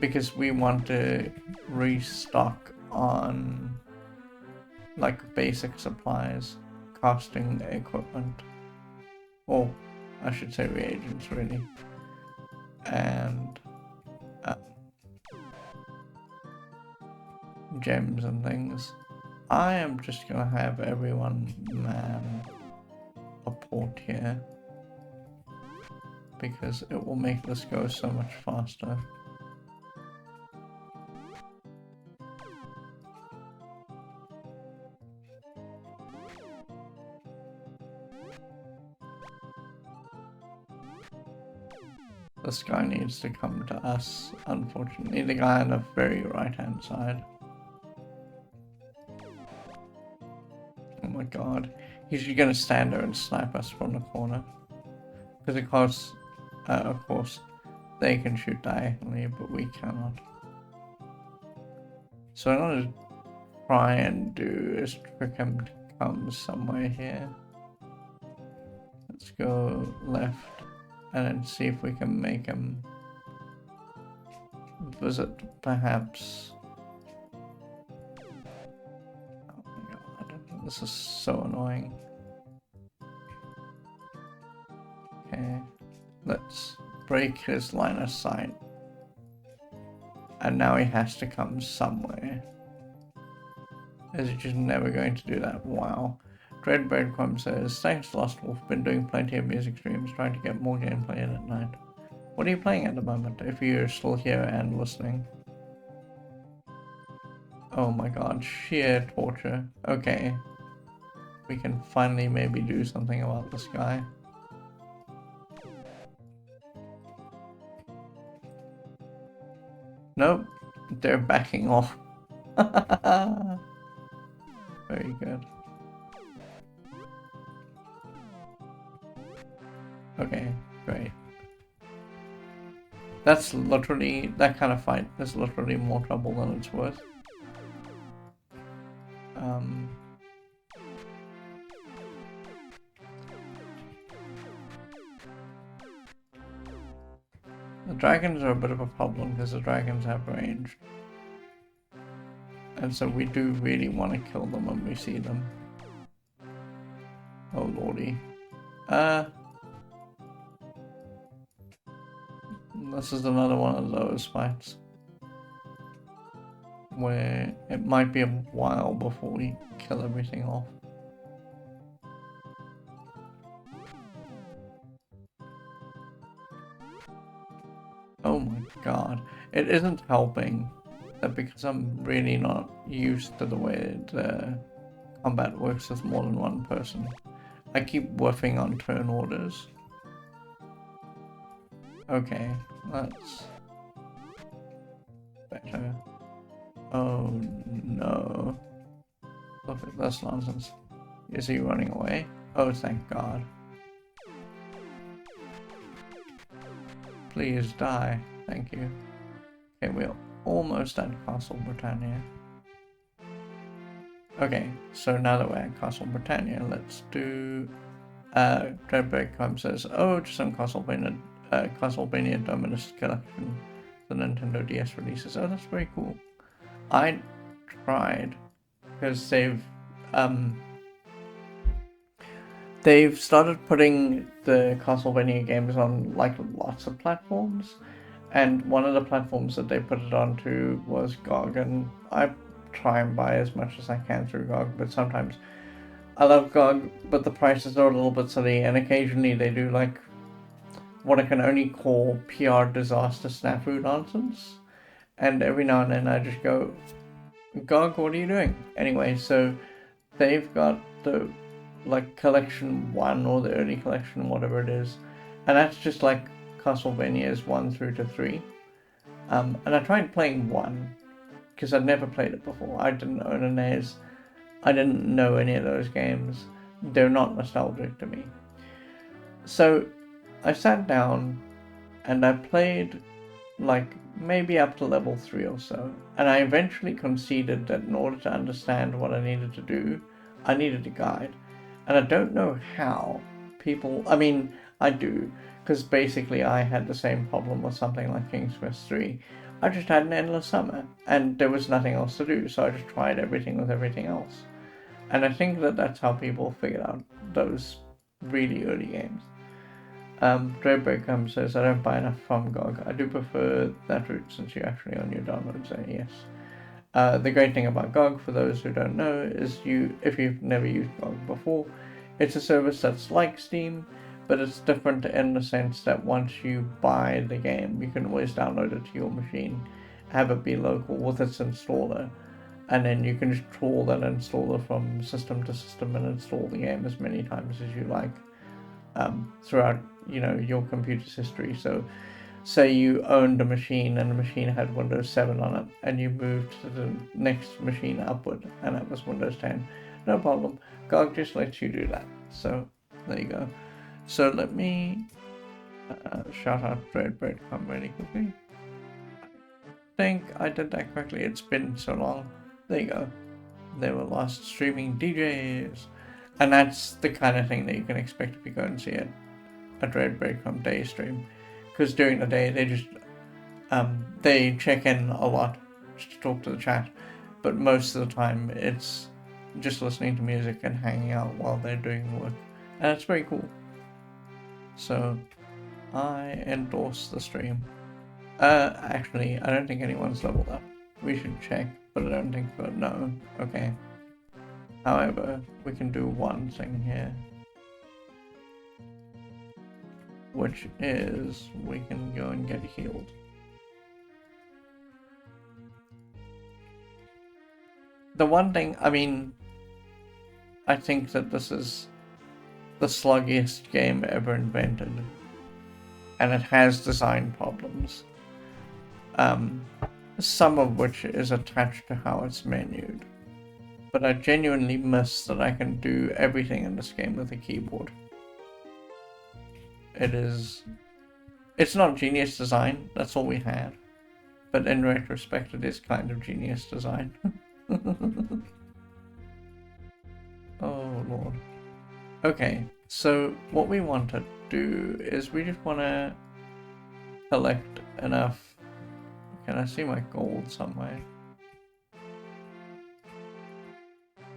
because we want to restock on like basic supplies, casting equipment, or I should say reagents really, and gems and things. I am just gonna have everyone man a port here, because it will make this go so much faster. This guy needs to come to us, unfortunately, the guy on the very right hand side. Oh my god, he's gonna stand there and snipe us from the corner. Because of course, they can shoot diagonally, but we cannot. So what I'm gonna try and do is trick him to come somewhere here. Let's go left, and then see if we can make him visit, perhaps. Oh my god, this is so annoying. Okay, let's break his line of sight. And now he has to come somewhere. Is he just never going to do that? Wow. Dreadbird says, thanks Lost Wolf, been doing plenty of music streams, trying to get more gameplay in at night. What are you playing at the moment, if you're still here and listening? Oh my god, sheer torture. Okay. We can finally maybe do something about this guy. Nope, they're backing off. Very good. Okay, great. That's literally, that kind of fight is literally more trouble than it's worth. The dragons are a bit of a problem because the dragons have range. And so we do really want to kill them when we see them. Oh lordy. This is another one of those fights where it might be a while before we kill everything off. Oh my god. It isn't helping that because I'm really not used to the way the combat works with more than one person. I keep whiffing on turn orders. Okay, that's better. Oh no. Look at this nonsense. Is he running away? Oh, thank God. Please die. Thank you. Okay, we're almost at Castle Britannia. Okay, so now that we're at Castle Britannia, let's do... Dreadbreak says, oh, just some Castlevania Dominus Collection the Nintendo DS releases. Oh, that's very cool. I tried, because they've started putting the Castlevania games on like lots of platforms, and one of the platforms that they put it onto was GOG, and I try and buy as much as I can through GOG, but sometimes I love GOG, but the prices are a little bit silly, and occasionally they do like what I can only call PR disaster snafu nonsense, and every now and then I just go, GOG, what are you doing? Anyway, so they've got the like collection 1 or the early collection, whatever it is, and that's just like Castlevania's 1 through to 3. And I tried playing 1 because I'd never played it before. I didn't own a NES. I didn't know any of those games. They're not nostalgic to me. So I sat down and I played like maybe up to level 3 or so, and I eventually conceded that in order to understand what I needed to do, I needed a guide. And I don't know how people, I mean, I do, because basically I had the same problem with something like King's Quest 3. I just had an endless summer, and there was nothing else to do, so I just tried everything with everything else. And I think that that's how people figured out those really early games. Dreadbreak says, I don't buy enough from GOG. I do prefer that route since you actually own your downloads there, yes. The great thing about GOG, for those who don't know, is if you've never used GOG before, it's a service that's like Steam, but it's different in the sense that once you buy the game, you can always download it to your machine, have it be local with its installer, and then you can just trawl that installer from system to system and install the game as many times as you like throughout, your computer's history. So say you owned a machine and the machine had Windows 7 on it, and you moved to the next machine upward and that was Windows 10, no problem. GOG just lets you do that. So there you go. So let me shout out Dreadbread.com really quickly. I think I did that correctly. It's been so long. There you go. They were last streaming DJs. And that's the kind of thing that you can expect if you go and see it. A Dreadbread.com day stream. Because during the day they just they check in a lot just to talk to the chat, but most of the time it's just listening to music and hanging out while they're doing work, and it's very cool. So I endorse the stream. Actually, I don't think anyone's leveled up. We should check, but I don't think so. No. Okay. However, we can do one thing here. which is we can go and get healed. The one thing, I mean, I think that this is the sluggiest game ever invented, and it has design problems. Some of which is attached to how it's menued. But I genuinely miss that I can do everything in this game with a keyboard. It's not genius design, that's all we had. But in retrospect, it is kind of genius design. Oh lord. Okay, so what we want to do is we just want to collect enough. Can I see my gold somewhere?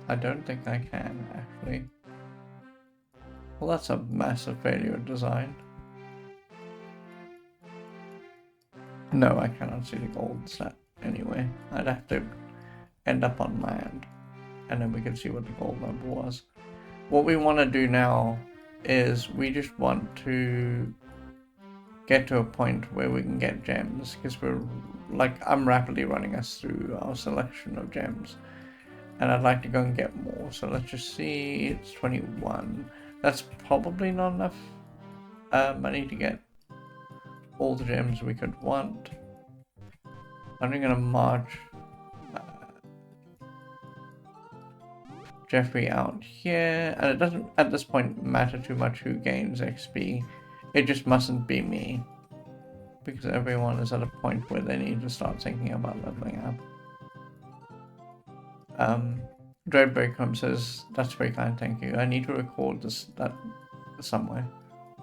I don't think I can, actually. Well, that's a massive failure of design. No, I cannot see the gold set anyway. I'd have to end up on land, and then we can see what the gold number was. What we want to do now is we just want to get to a point where we can get gems, because I'm rapidly running us through our selection of gems, and I'd like to go and get more. So let's just see, it's 21. That's probably not enough money to get all the gems we could want. I'm gonna march Jeffrey out here, and it doesn't at this point matter too much who gains XP. It just mustn't be me, because everyone is at a point where they need to start thinking about leveling up. Dreadbreakham says, that's very kind, thank you. I need to record that somewhere.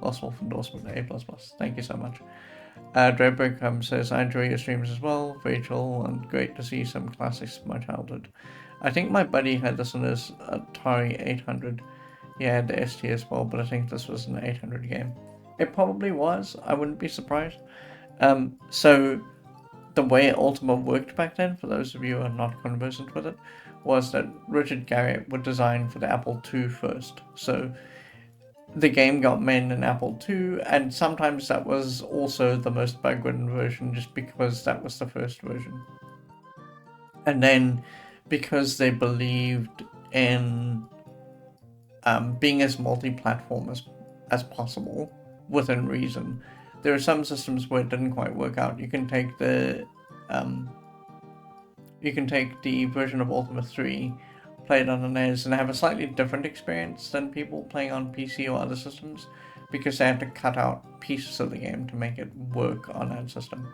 Lost Wolf endorsement A++. Thank you so much. Dreadbreakham says, I enjoy your streams as well, Rachel, and great to see some classics from my childhood. I think my buddy had this on his Atari 800. He had the ST as well, but I think this was an 800 game. It probably was, I wouldn't be surprised. So the way Ultima worked back then, for those of you who are not conversant with it, was that Richard Garriott would design for the Apple II first. So the game got made in Apple II, and sometimes that was also the most bug-ridden version just because that was the first version. And then, because they believed in being as multi-platform as possible, within reason, there are some systems where it didn't quite work out. You can take the version of Ultima 3, play it on an NES, and have a slightly different experience than people playing on PC or other systems, because they have to cut out pieces of the game to make it work on that system.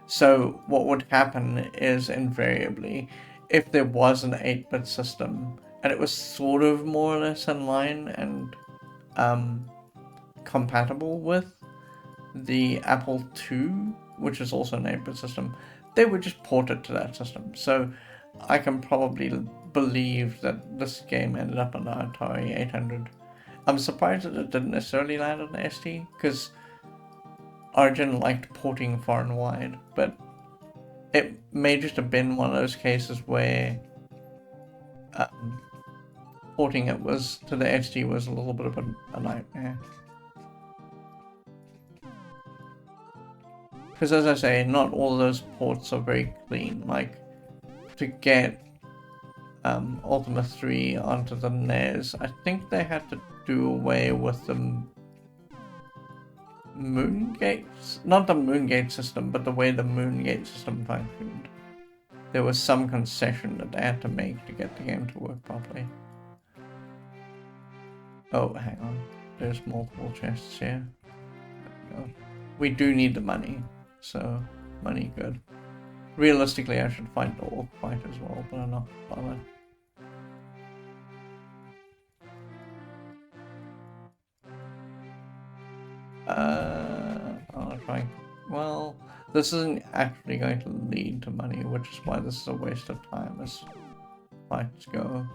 So what would happen is, invariably, if there was an 8-bit system, and it was sort of more or less in line and compatible with the Apple II, which is also an 8-bit system, they would just port it to that system. So I can probably believe that this game ended up on the Atari 800. I'm surprised that it didn't necessarily land on the ST, because Origin liked porting far and wide, but it may just have been one of those cases where porting it to the ST was a little bit of a nightmare. Because as I say, not all of those ports are very clean. Like, to get Ultima 3 onto the NES, I think they had to do away with the Moongate, not the Moongate system, but the way the Moongate system functioned. There was some concession that they had to make to get the game to work properly. Oh, hang on. There's multiple chests here. There we go. We do need the money, so money good. Realistically, I should fight the orc fight as well, but I'm not bothered. I'll try. Well, this isn't actually going to lead to money, which is why this is a waste of time as fights go.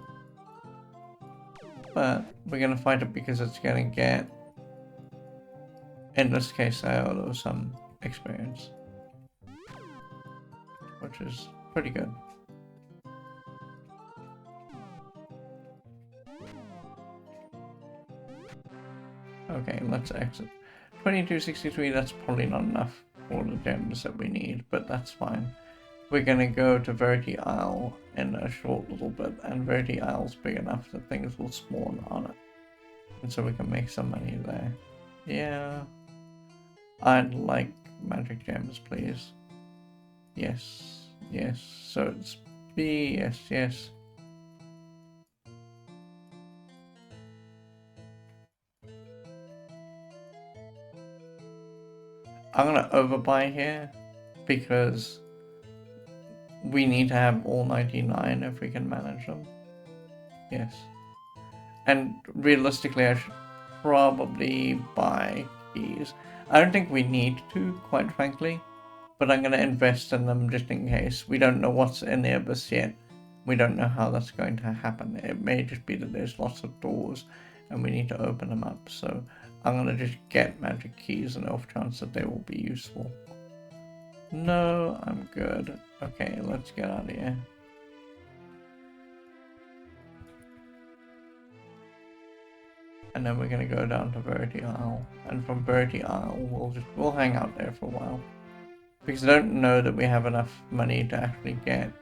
But we're gonna fight it because it's gonna get, in this case, Iolo some experience, which is pretty good. Okay, let's exit. 2263, that's probably not enough for the gems that we need, but that's fine. We're gonna go to Verity Isle in a short little bit, and Verity Isle's big enough that things will spawn on it. And so we can make some money there. Yeah. I'd like magic gems, please. Yes, yes. So it's B, yes, yes. I'm gonna overbuy here because we need to have all 99 if we can manage them. Yes. And realistically, I should probably buy keys. I don't think we need to, quite frankly, but I'm going to invest in them just in case. We don't know what's in the abyss yet. We don't know how that's going to happen. It may just be that there's lots of doors and we need to open them up. So I'm going to just get magic keys and off chance that they will be useful. No, I'm good. Okay, let's get out of here. And then we're gonna go down to Verity Isle, and from Verity Isle we'll hang out there for a while, because I don't know that we have enough money to actually get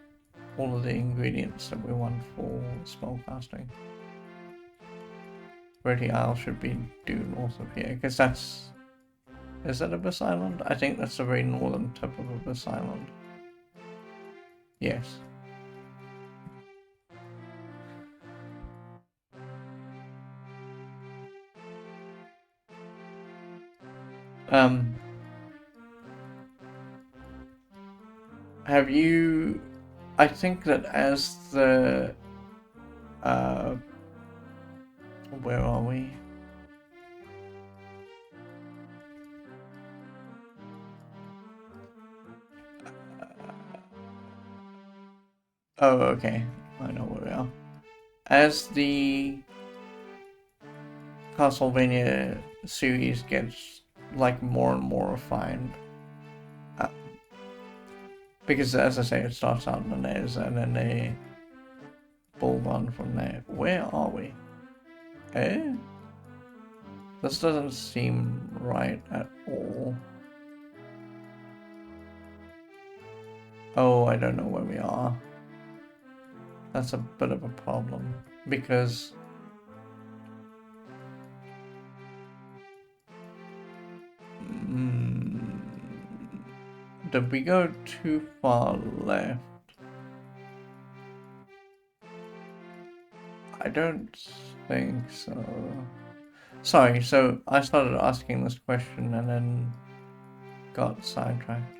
all of the ingredients that we want for spellcasting. Verity Isle should be due north of here, because is that Abyss Island? I think that's the very northern tip of Abyss Island. Yes. Have you... I think that as the... where are we? Oh, okay. I know where we are. As the Castlevania series gets like more and more refined, because as I say, it starts out in the NES and then they build on from there. Where are we? Eh? This doesn't seem right at all. Oh, I don't know where we are. That's a bit of a problem, because did we go too far left? I don't think so. Sorry, so I started asking this question and then got sidetracked.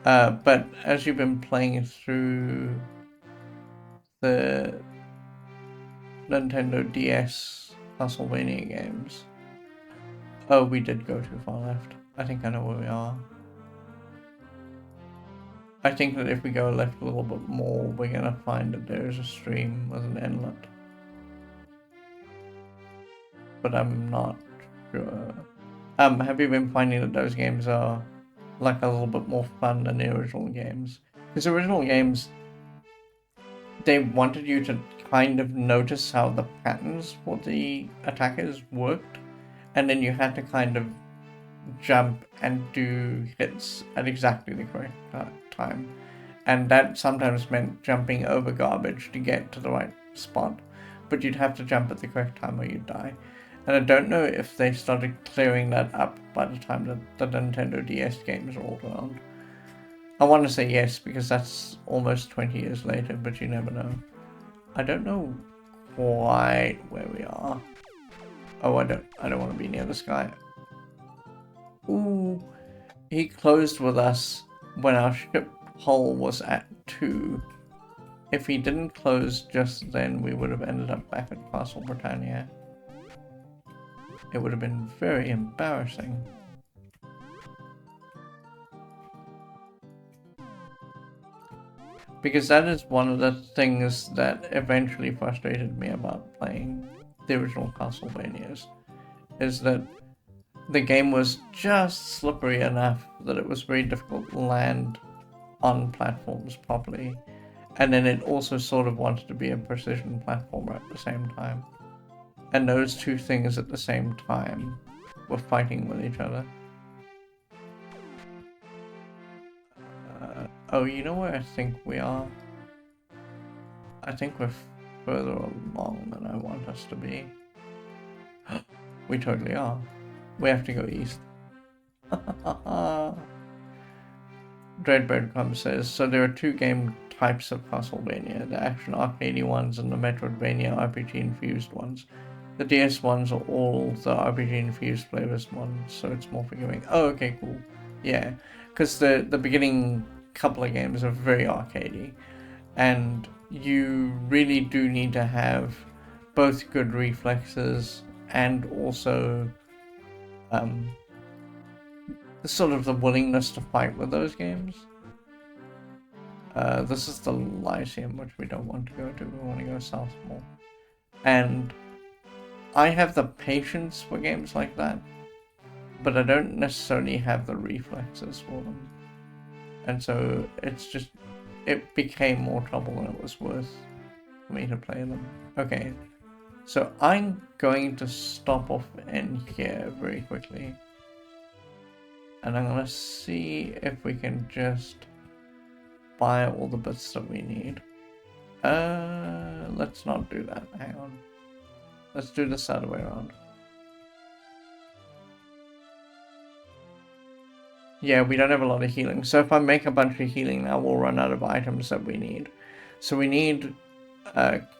But as you've been playing through the Nintendo DS Castlevania games... Oh, we did go too far left. I think I know where we are. I think that if we go left a little bit more, we're gonna find that there's a stream with an inlet. But I'm not sure. Have you been finding that those games are like a little bit more fun than the original games? Because the original games, they wanted you to kind of notice how the patterns for the attackers worked, and then you had to kind of jump and do hits at exactly the correct time. And that sometimes meant jumping over garbage to get to the right spot, but you'd have to jump at the correct time or you'd die. And I don't know if they started clearing that up by the time that the Nintendo DS games rolled around. I want to say yes, because that's almost 20 years later, but you never know. I don't know quite where we are. Oh, I don't want to be near this guy. Ooh, he closed with us when our ship hull was at 2. If he didn't close just then, we would have ended up back at Castle Britannia. It would have been very embarrassing. Because that is one of the things that eventually frustrated me about playing the original Castlevanias, is that the game was just slippery enough that it was very difficult to land on platforms properly, and then it also sort of wanted to be a precision platformer at the same time. And those two things at the same time we're fighting with each other. Oh, you know where I think we are? I think we're further along than I want us to be. We totally are. We have to go east. Dreadbreadcrumb says, so there are two game types of Castlevania, the action arcade ones and the Metroidvania RPG infused ones. The DS ones are all the RPG infused flavors ones, so it's more forgiving. Oh, okay, cool. Yeah, because the beginning couple of games are very arcadey, and you really do need to have both good reflexes and also sort of the willingness to fight with those games. This is the Lyceum, which we don't want to go to. We want to go south more. And I have the patience for games like that, but I don't necessarily have the reflexes for them. And so it became more trouble than it was worth for me to play them. Okay, so I'm going to stop off in here very quickly. And I'm going to see if we can just buy all the bits that we need. Let's not do that. Hang on. Let's do this the other way around. Yeah, we don't have a lot of healing. So if I make a bunch of healing now, we'll run out of items that we need. So we need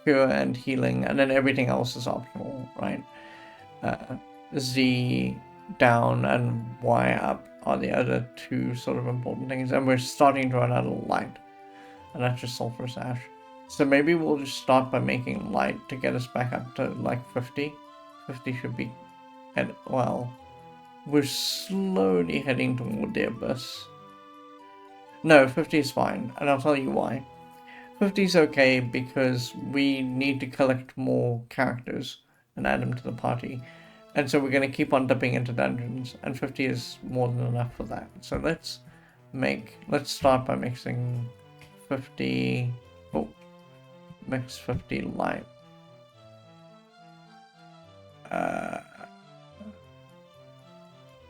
cure and healing, and then everything else is optional, right? Z down and Y up are the other two sort of important things. And we're starting to run out of light. And that's just sulfurous ash. So maybe we'll just start by making light to get us back up to like 50. 50 should be... And, well, we're slowly heading toward the abyss. No, 50 is fine, and I'll tell you why. 50 is okay because we need to collect more characters and add them to the party. And so we're going to keep on dipping into dungeons, and 50 is more than enough for that. So let's start by mixing 50... Oh, mix 50 light.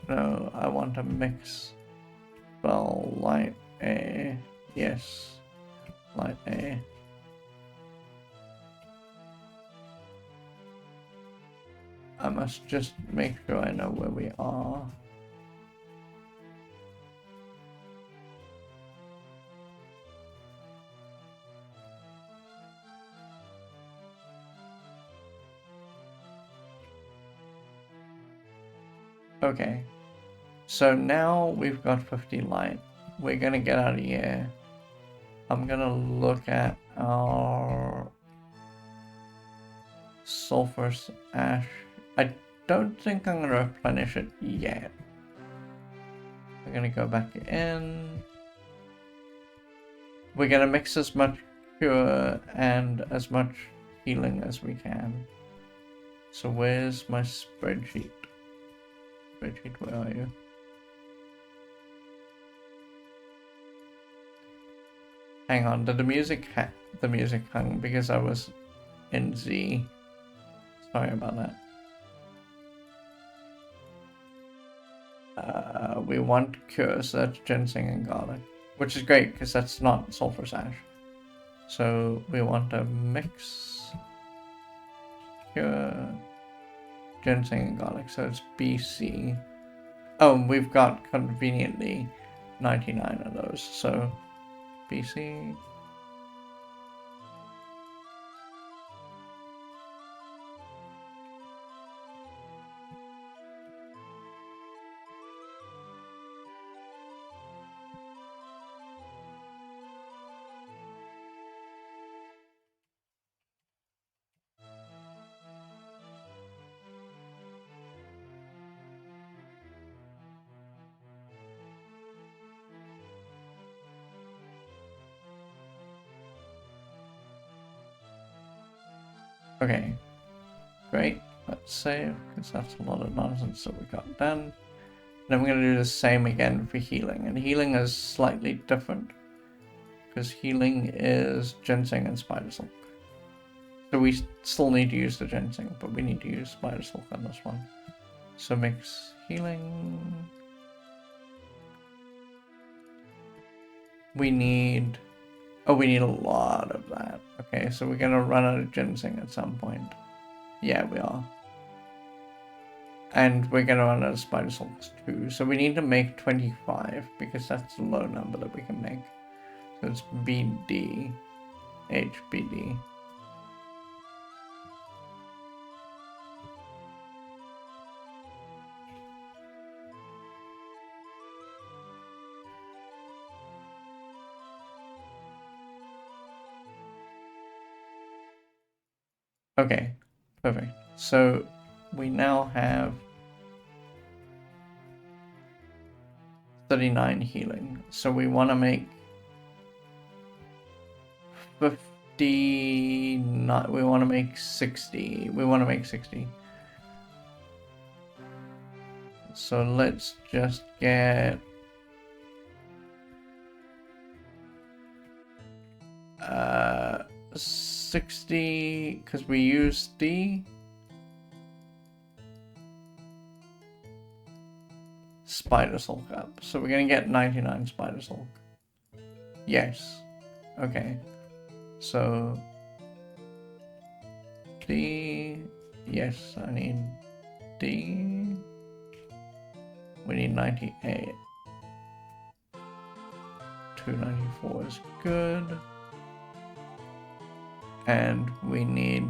No, I want to mix spell light A. Yes, light A. I must just make sure I know where we are. Okay, so now we've got 50 light. We're gonna get out of here. I'm gonna look at our sulfurous ash. I don't think I'm gonna replenish it yet. We're gonna go back in. We're gonna mix as much cure and as much healing as we can. So where's my spreadsheet? Spreadsheet, where are you? Hang on, did the music hung because I was in Z? Sorry about that. We want cure, so that's ginseng and garlic, which is great because that's not sulfurous ash. So we want to mix cure, ginseng and garlic, so it's BC. Oh, and we've got conveniently 99 of those, so BC. Okay, great. Let's save, because that's a lot of nonsense that we got done. Then we're going to do the same again for healing. And healing is slightly different, because healing is ginseng and spider silk. So we still need to use the ginseng, but we need to use spider silk on this one. So mix healing. We need... Oh, we need a lot of that. Okay, so we're gonna run out of ginseng at some point. Yeah, we are. And we're gonna run out of spider salts too. So we need to make 25 because that's the low number that we can make. So it's BD, HBD. Okay, perfect. So we now have 39 healing. So we want to make 50. Not. We want to make 60. We want to make 60. So let's just get 60 because we used the spider sulk up. So we're gonna get 99 spider sulk. Yes. Okay. So D. Yes, I need D. We need 98. 294 is good. And we need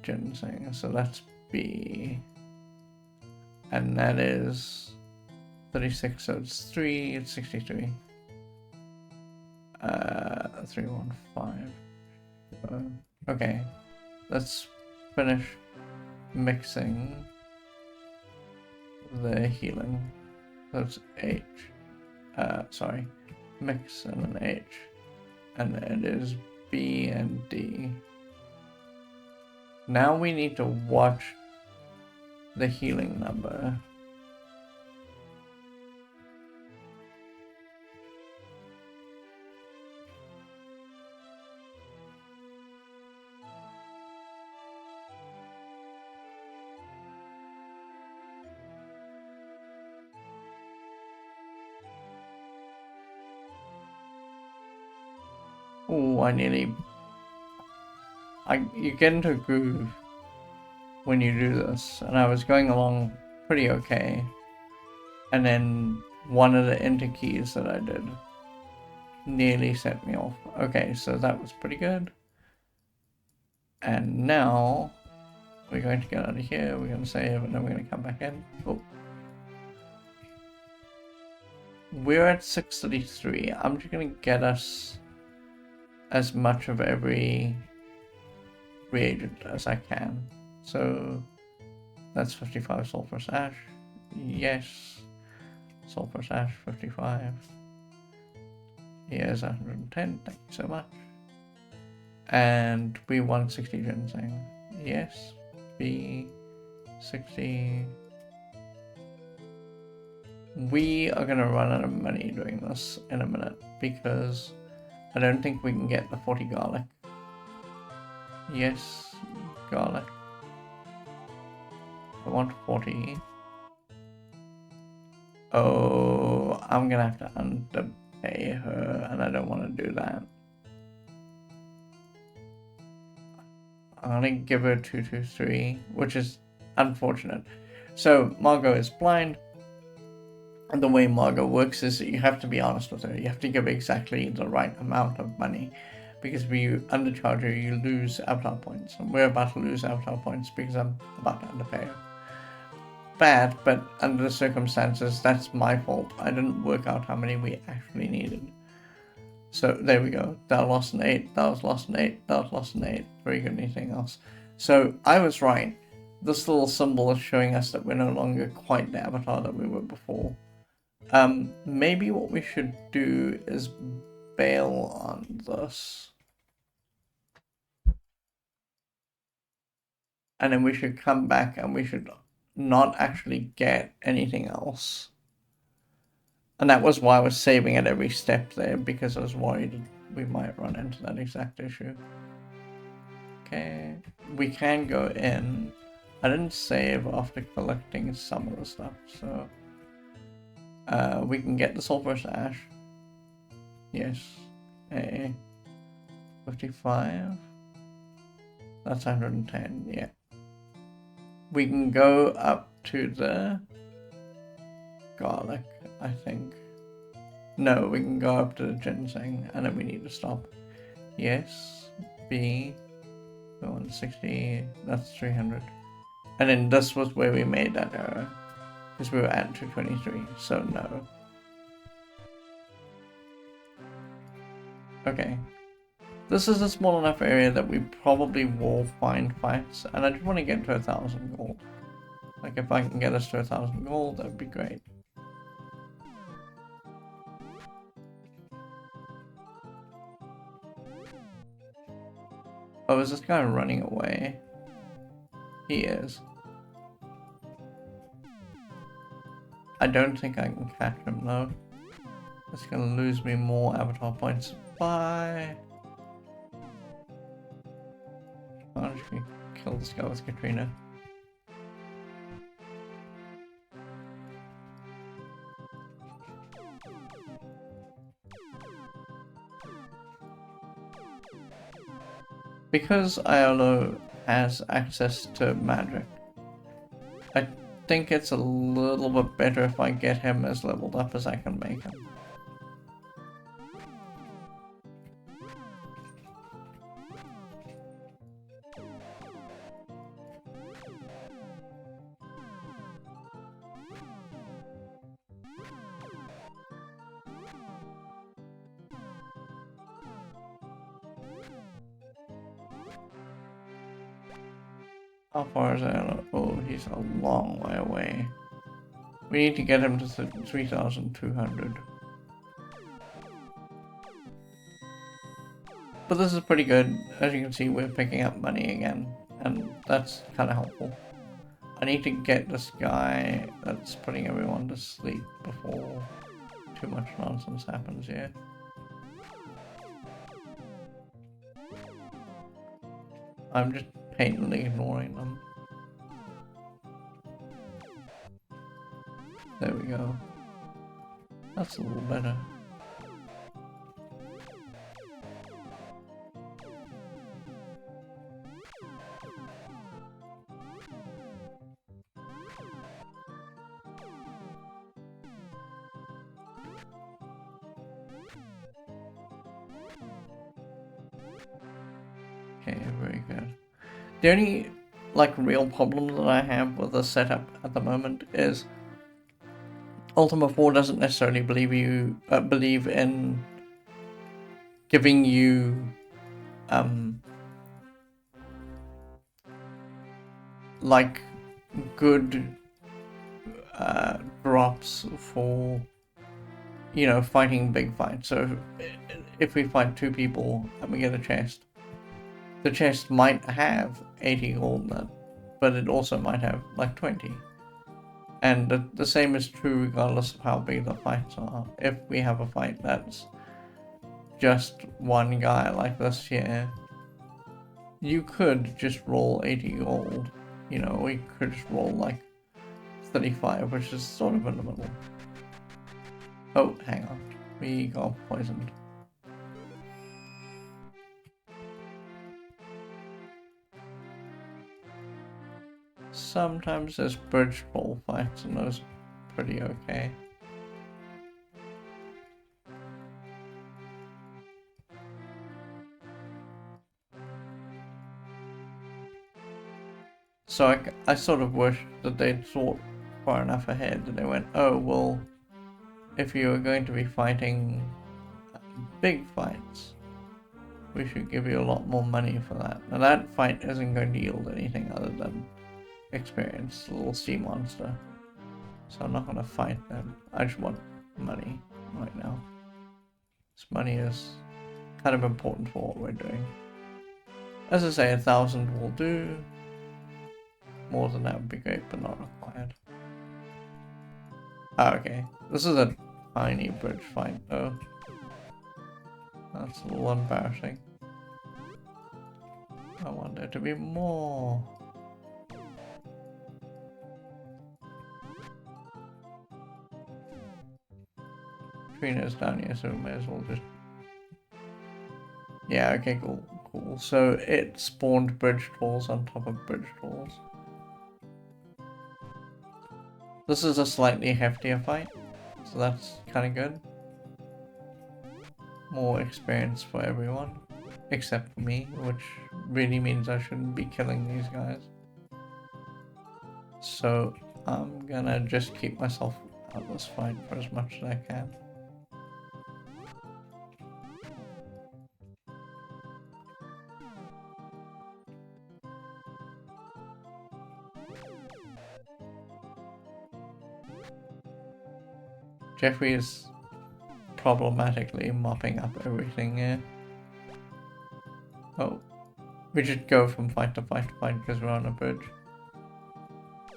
ginseng, so that's B. And that is 36, so it's 3, it's 63. 315. Okay, let's finish mixing the healing. That's H. Sorry, mix and an H. And it is B and D. Now we need to watch the healing number. Oh, you get into a groove when you do this, and I was going along pretty okay, and then one of the enter keys that I did nearly set me off. Okay, so that was pretty good. And now we're going to get out of here, we're going to save, and then we're going to come back in. Oh. We're at 633. I'm just going to get us as much of every reagent as I can. So that's 55 sulfurous ash. Yes. Sulfurous ash 55. Here's 110. Thank you so much. And we want 60 ginseng. Yes. B 60. We are gonna run out of money doing this in a minute because I don't think we can get the 40 garlic. Yes, garlic. I want 40. Oh, I'm gonna have to underpay her, and I don't want to do that. I'm gonna give her 223, which is unfortunate. So Margot is blind, and the way Margot works is that you have to be honest with her. You have to give exactly the right amount of money, because if you undercharge her, you lose avatar points, and we're about to lose avatar points because I'm about to underpay her. Bad, but under the circumstances, that's my fault. I didn't work out how many we actually needed. So there we go. That lost an 8, that was lost an 8, that was lost an 8. Very good, anything else. So I was right. This little symbol is showing us that we're no longer quite the avatar that we were before. Maybe what we should do is bail on this. And then we should come back and we should not actually get anything else. And that was why I was saving at every step there, because I was worried we might run into that exact issue. Okay, we can go in. I didn't save after collecting some of the stuff, so we can get the sulfurous ash. Yes. 55. That's 110, yeah. We can go up to the garlic, I think. No, we can go up to the ginseng, and then we need to stop. Yes. B. 160. That's 300. And then this was where we made that error. Because we were at 223, so no. Okay. This is a small enough area that we probably will find fights, and I just want to get to 1,000 gold. Like, if I can get us to 1,000 gold, that would be great. Oh, is this guy running away? He is. I don't think I can catch him, though. It's gonna lose me more avatar points. Bye! I'm just gonna kill this guy with Katrina. Because Iolo has access to magic, I think it's a little bit better if I get him as leveled up as I can make him. How far is Iolo? Oh, he's a long way away. We need to get him to 3,200. But this is pretty good. As you can see, we're picking up money again, and that's kind of helpful. I need to get this guy that's putting everyone to sleep before too much nonsense happens here. I'm just patently ignoring them. There we go. That's a little better. Okay, very good. The only, like, real problem that I have with the setup at the moment is Ultima 4 doesn't necessarily believe in giving you like good drops for, you know, fighting big fights. So if we fight 2 people and we get a chest, the chest might have 80 gold in it, but it also might have like 20. And the same is true regardless of how big the fights are. If we have a fight that's just one guy like this here, you could just roll 80 gold. You know, we could just roll like 35, which is sort of in the middle. Oh, hang on. We got poisoned. Sometimes there's bridge troll fights and those are pretty okay. So I sort of wish that they'd thought far enough ahead that they went, oh, well, if you are going to be fighting big fights, we should give you a lot more money for that. Now that fight isn't going to yield anything other than experience, a little sea monster. So I'm not going to fight them. I just want money right now. This money is kind of important for what we're doing. As I say, 1,000 will do. More than that would be great, but not required. Ah, okay. This is a tiny bridge fight, though. That's a little embarrassing. I want there to be more. Katrina's down here, so we may as well just... Yeah, okay, cool. So it spawned bridge trolls on top of bridge trolls. This is a slightly heftier fight, so that's kind of good. More experience for everyone, except for me, which really means I shouldn't be killing these guys. So I'm gonna just keep myself out of this fight for as much as I can. Jeffrey is problematically mopping up everything here. Oh, we should go from fight to fight to fight because we're on a bridge.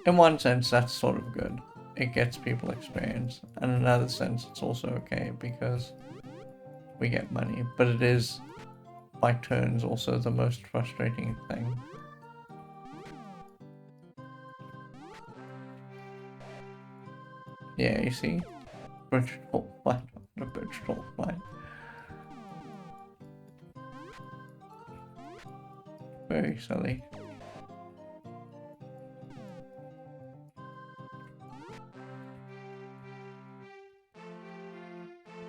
In one sense, that's sort of good. It gets people experience. And in another sense, it's also okay because we get money. But it is, by turns, also the most frustrating thing. Yeah, you see? Bridge troll fight after bridge troll fight. Very silly.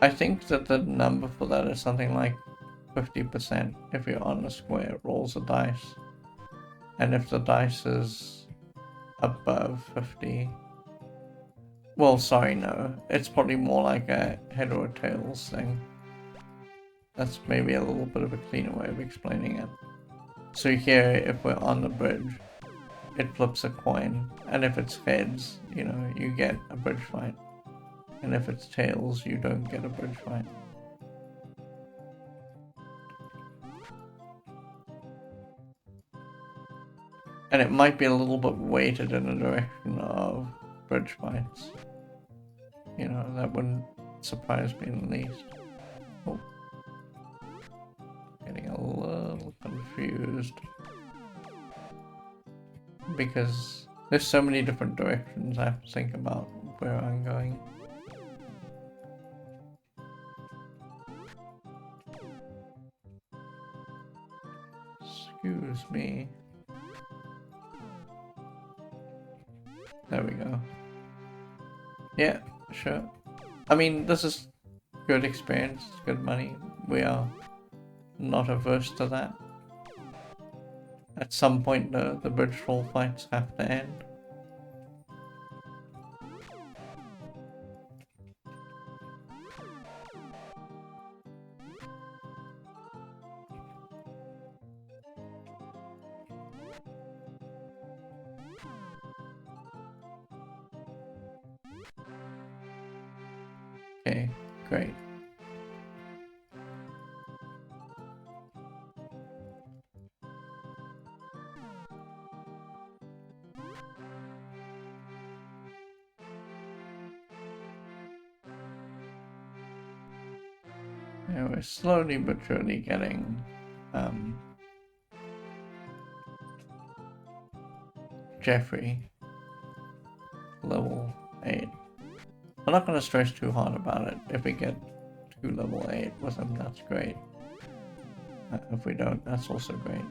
I think that the number for that is something like 50%. If you're on a square, it rolls a dice. And if the dice is above 50... Well, sorry, no. It's probably more like a head or tails thing. That's maybe a little bit of a cleaner way of explaining it. So here, if we're on the bridge, it flips a coin. And if it's heads, you know, you get a bridge fight. And if it's tails, you don't get a bridge fight. And it might be a little bit weighted in the direction of bridge fights. You know, that wouldn't surprise me in the least. Oh. Getting a little confused. Because there's so many different directions I have to think about where I'm going. Excuse me. There we go. Yeah, sure. I mean, this is good experience, good money. We are not averse to that. At some point, the bridge troll fights have to end. Okay, great. Yeah, we're slowly but surely getting Jeffrey level 8. I'm not going to stress too hard about it. If we get to level 8 with him, that's great. If we don't, that's also great.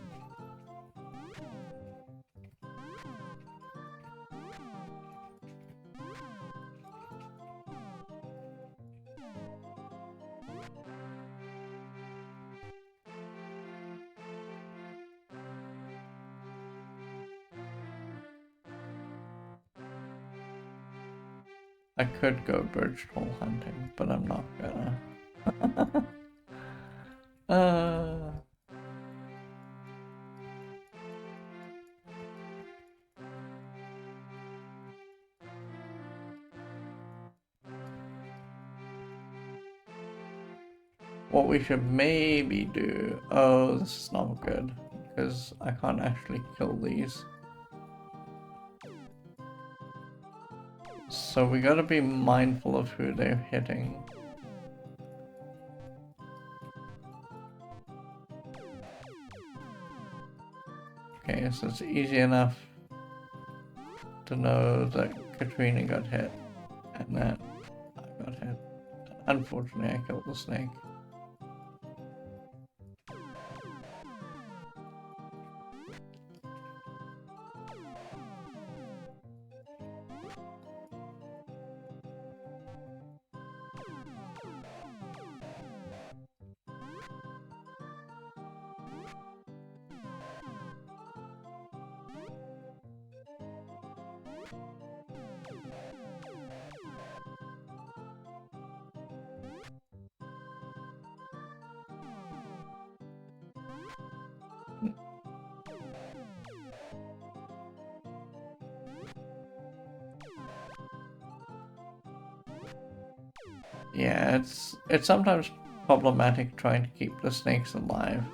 I could go bridge troll hunting, but I'm not gonna. What we should maybe do... Oh, this is not good, because I can't actually kill these. So we gotta be mindful of who they're hitting. Okay, so it's easy enough to know that Katrina got hit and that I got hit. Unfortunately, I killed the snake. Yeah, it's sometimes problematic trying to keep the snakes alive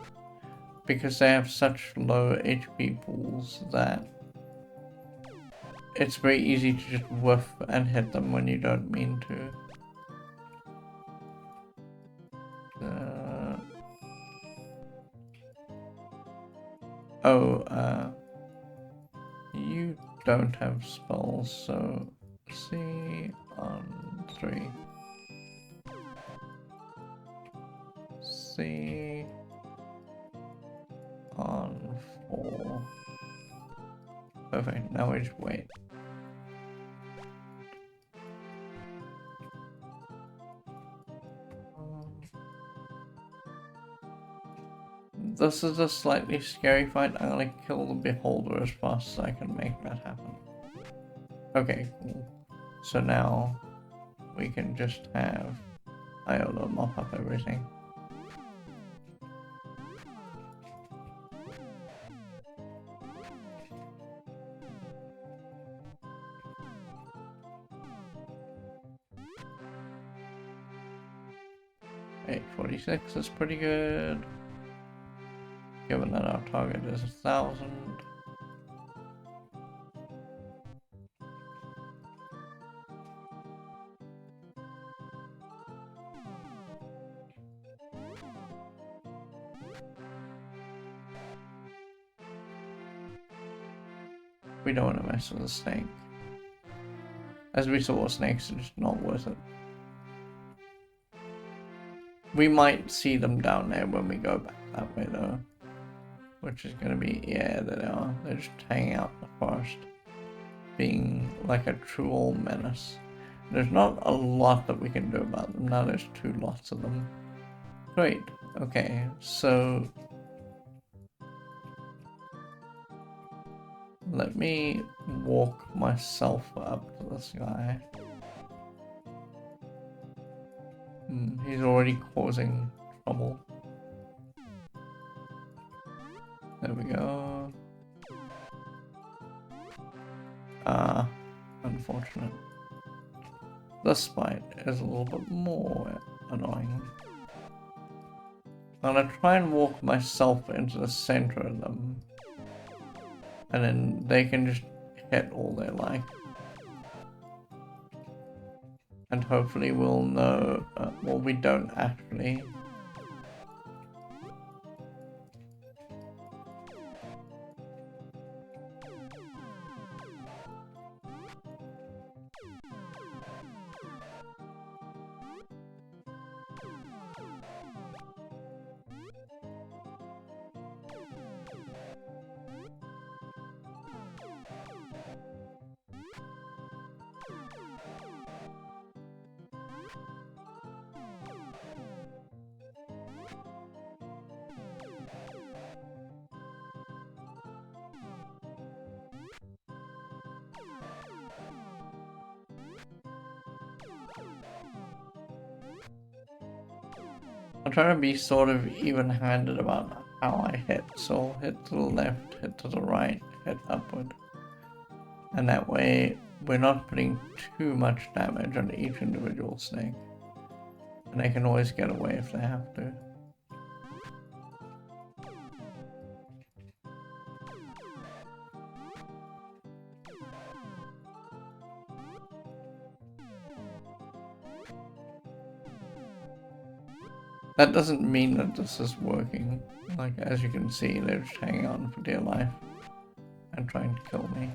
because they have such low HP pools that it's very easy to just whiff and hit them when you don't mean to. You don't have spells, so C on 3. C on 4. Perfect, now we just wait. This is a slightly scary fight. I'm gonna kill the beholder as fast as I can make that happen. Okay, cool. So now we can just have Iolo mop up everything. $846 is pretty good. Given that our target is 1,000. We don't want to mess with the snake. As we saw, snakes are just not worth it. We might see them down there when we go back that way though. Which is gonna be, yeah, there they are. They're just hanging out in the forest. Being like a true old menace. There's not a lot that we can do about them. Now there's 2 lots of them. Great. Okay, so let me walk myself up to this guy. He's already causing trouble. There we go. Unfortunate. This fight is a little bit more annoying. I'm gonna try and walk myself into the center of them. And then they can just hit all they like. And hopefully we'll know, well, we don't actually. I'm trying to be sort of even-handed about how I hit. So I'll hit to the left, hit to the right, hit upward. And that way we're not putting too much damage on each individual snake. And they can always get away if they have to. That doesn't mean that this is working. Like, as you can see, they're just hanging on for dear life and trying to kill me.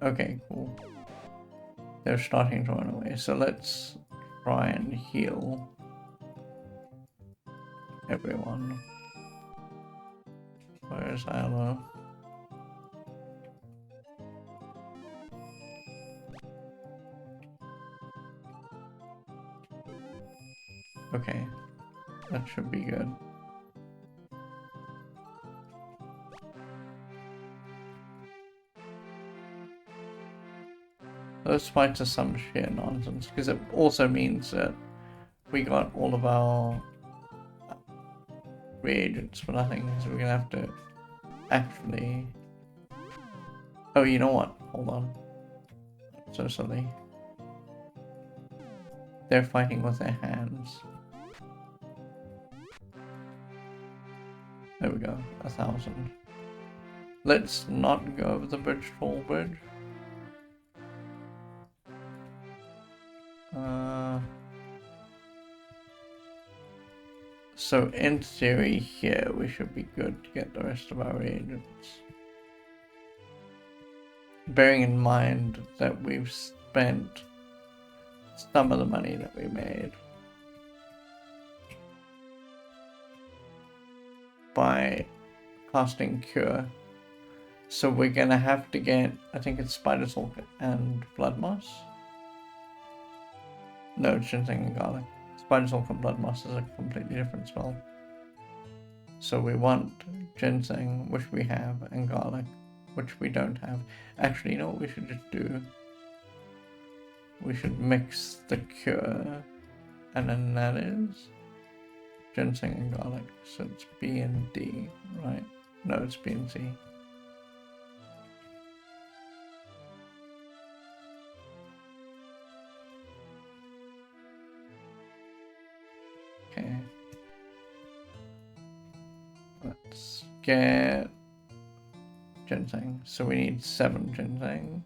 Okay, cool. They're starting to run away, so let's try and heal everyone. Where's Iolo? Okay, that should be good. Those fights are some sheer nonsense, because it also means that we got all of our reagents for nothing, so we're gonna have to actually... Oh, you know what? Hold on. So silly. They're fighting with their hands. There we go, 1,000. Let's not go over the bridge, tall bridge. So in theory here we should be good to get the rest of our reagents. Bearing in mind that we've spent some of the money that we made by casting Cure. So we're gonna have to get, I think it's Spider Silk and Blood Moss. No, it's Ginseng and Garlic. Spider Silk and Blood Moss is a completely different spell. So we want Ginseng, which we have, and Garlic, which we don't have. Actually, you know what we should just do? We should mix the Cure, and then that is Ginseng and Garlic. So it's B and D, right? No, it's B and C. Okay. Let's get Ginseng. So we need 7 Ginseng.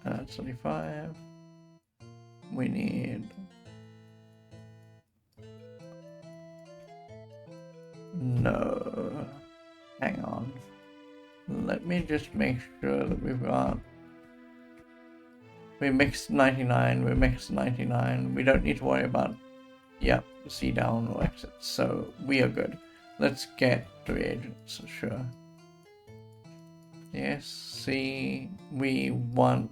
That's 35. We need... No. Hang on. Let me just make sure that we've got... We mixed 99, we mixed 99. We don't need to worry about, yeah, C down or exit. So we are good. Let's get the reagents, sure. Yes, C, we want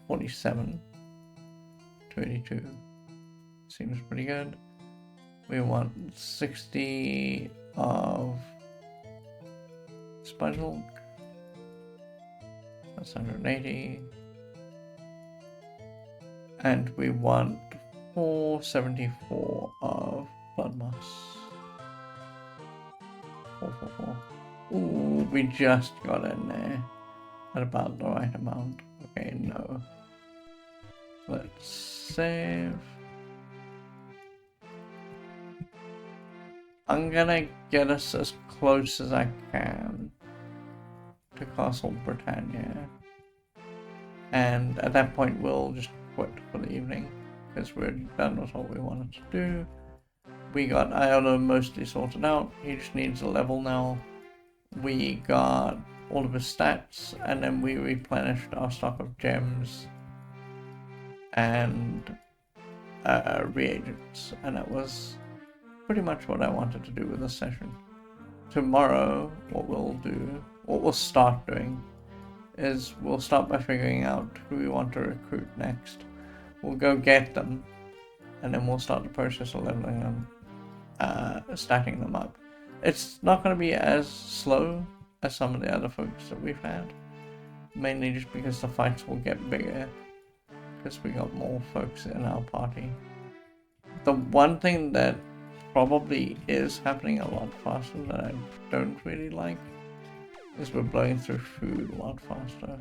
47 to 82. Seems pretty good. We want 60 of Spider. That's 180. And we want 474 of Blood Moss. 444. Ooh, we just got in there at about the right amount. Okay, no. Let's save. I'm gonna get us as close as I can to Castle Britannia. And at that point we'll just quit for the evening, because we're done with what we wanted to do. We got Iolo mostly sorted out. He just needs a level now. We got all of his stats, and then we replenished our stock of gems and reagents, and that was pretty much what I wanted to do with this session. Tomorrow, what we'll start doing, is we'll start by figuring out who we want to recruit next. We'll go get them, and then we'll start the process of leveling them, stacking them up. It's not going to be as slow as some of the other folks that we've had, mainly just because the fights will get bigger, because we got more folks in our party. The one thing that probably is happening a lot faster that I don't really like is we're blowing through food a lot faster.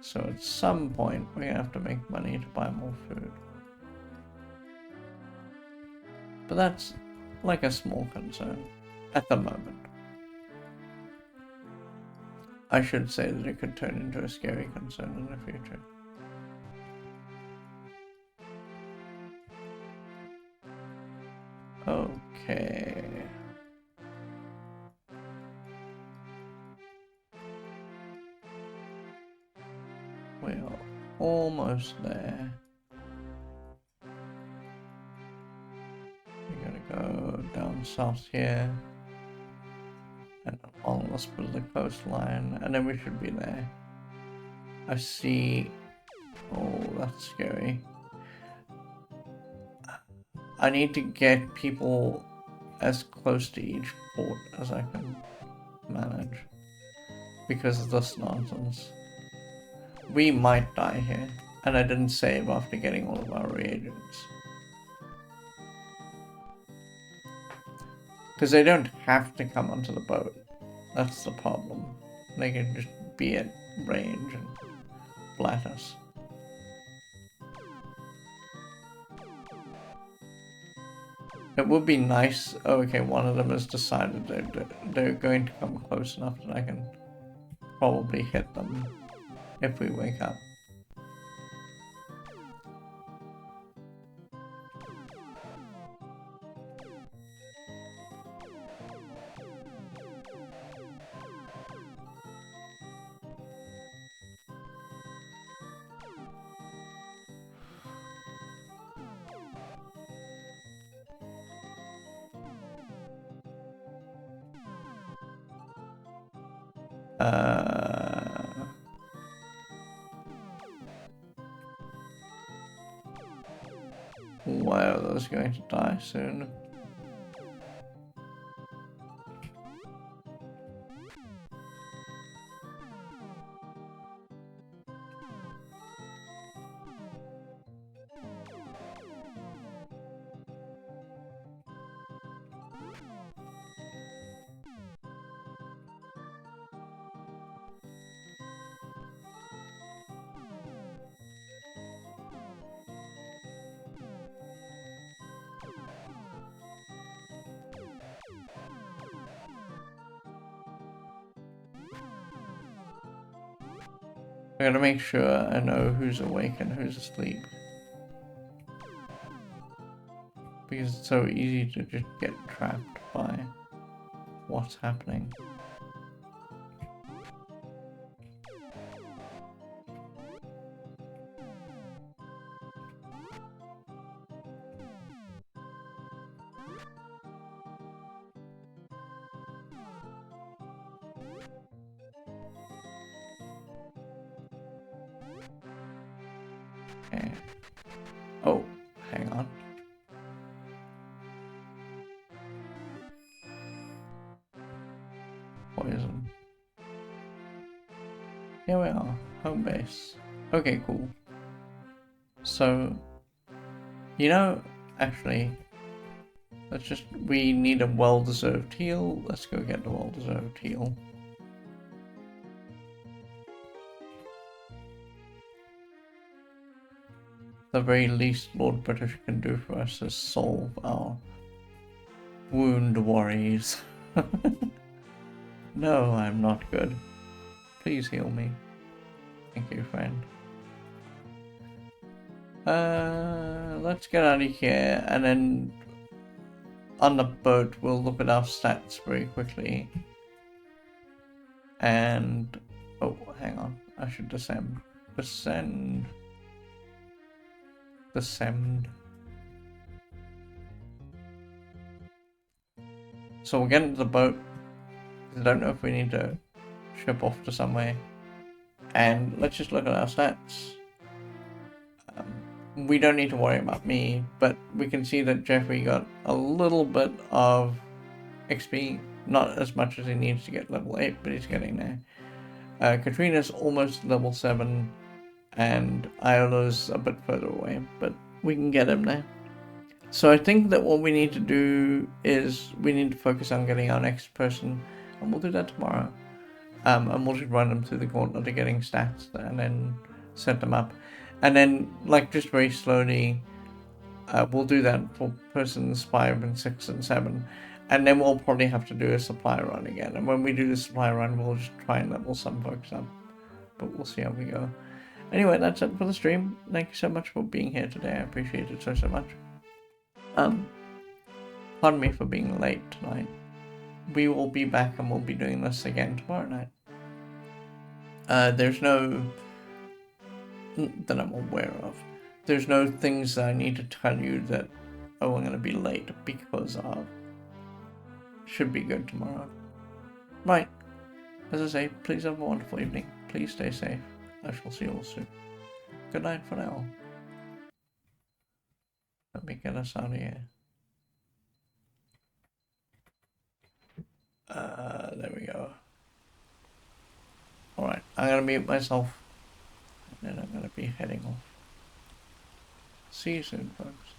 So at some point we're gonna have to make money to buy more food. But that's like a small concern at the moment. I should say that it could turn into a scary concern in the future. Okay. We're almost there. one starts here. And along this bit of the coastline, and then we should be there. I see. Oh, that's scary. I need to get people as close to each port as I can manage. Because of this nonsense. We might die here. And I didn't save after getting all of our reagents. Because they don't have to come onto the boat. That's the problem. They can just be at range and flat us. It would be nice. Oh, okay, one of them has decided they're going to come close enough that I can probably hit them if we wake up. Why are those going to die soon? I gotta make sure I know who's awake and who's asleep. Because it's so easy to just get trapped by what's happening. Okay. Oh, hang on. Poison. Here we are, home base. Okay, cool. So, you know, actually, we need a well-deserved heal. Let's go get the well-deserved heal. The very least Lord British can do for us is solve our wound worries. No, I'm not good. Please heal me. Thank you, friend. Let's get out of here, and then on the boat we'll look at our stats very quickly. And oh, hang on, I should descend. So we'll get into the boat. I don't know if we need to ship off to somewhere. And let's just look at our stats. We don't need to worry about me, but we can see that Jeffrey got a little bit of XP. Not as much as he needs to get level 8, but he's getting there. Katrina's almost level 7, and Iolo's a bit further away, but we can get him there. So I think that what we need to do is we need to focus on getting our next person, and we'll do that tomorrow. And we'll just run them through the gauntlet of getting stats and then set them up. And then, like, just very slowly, we'll do that for persons 5 and 6 and 7. And then we'll probably have to do a supply run again. And when we do the supply run, we'll just try and level some folks up. But we'll see how we go. Anyway, that's it for the stream. Thank you so much for being here today. I appreciate it so much. Pardon me for being late tonight. We will be back and we'll be doing this again tomorrow night. There's no... that I'm aware of. There's no things that I need to tell you that, oh, I'm going to be late because of. should be good tomorrow. Right. As I say, please have a wonderful evening. Please stay safe. I shall see you all soon. Good night for now. Let me get us out of here. There we go. Alright, I'm gonna mute myself. And then I'm gonna be heading off. See you soon, folks.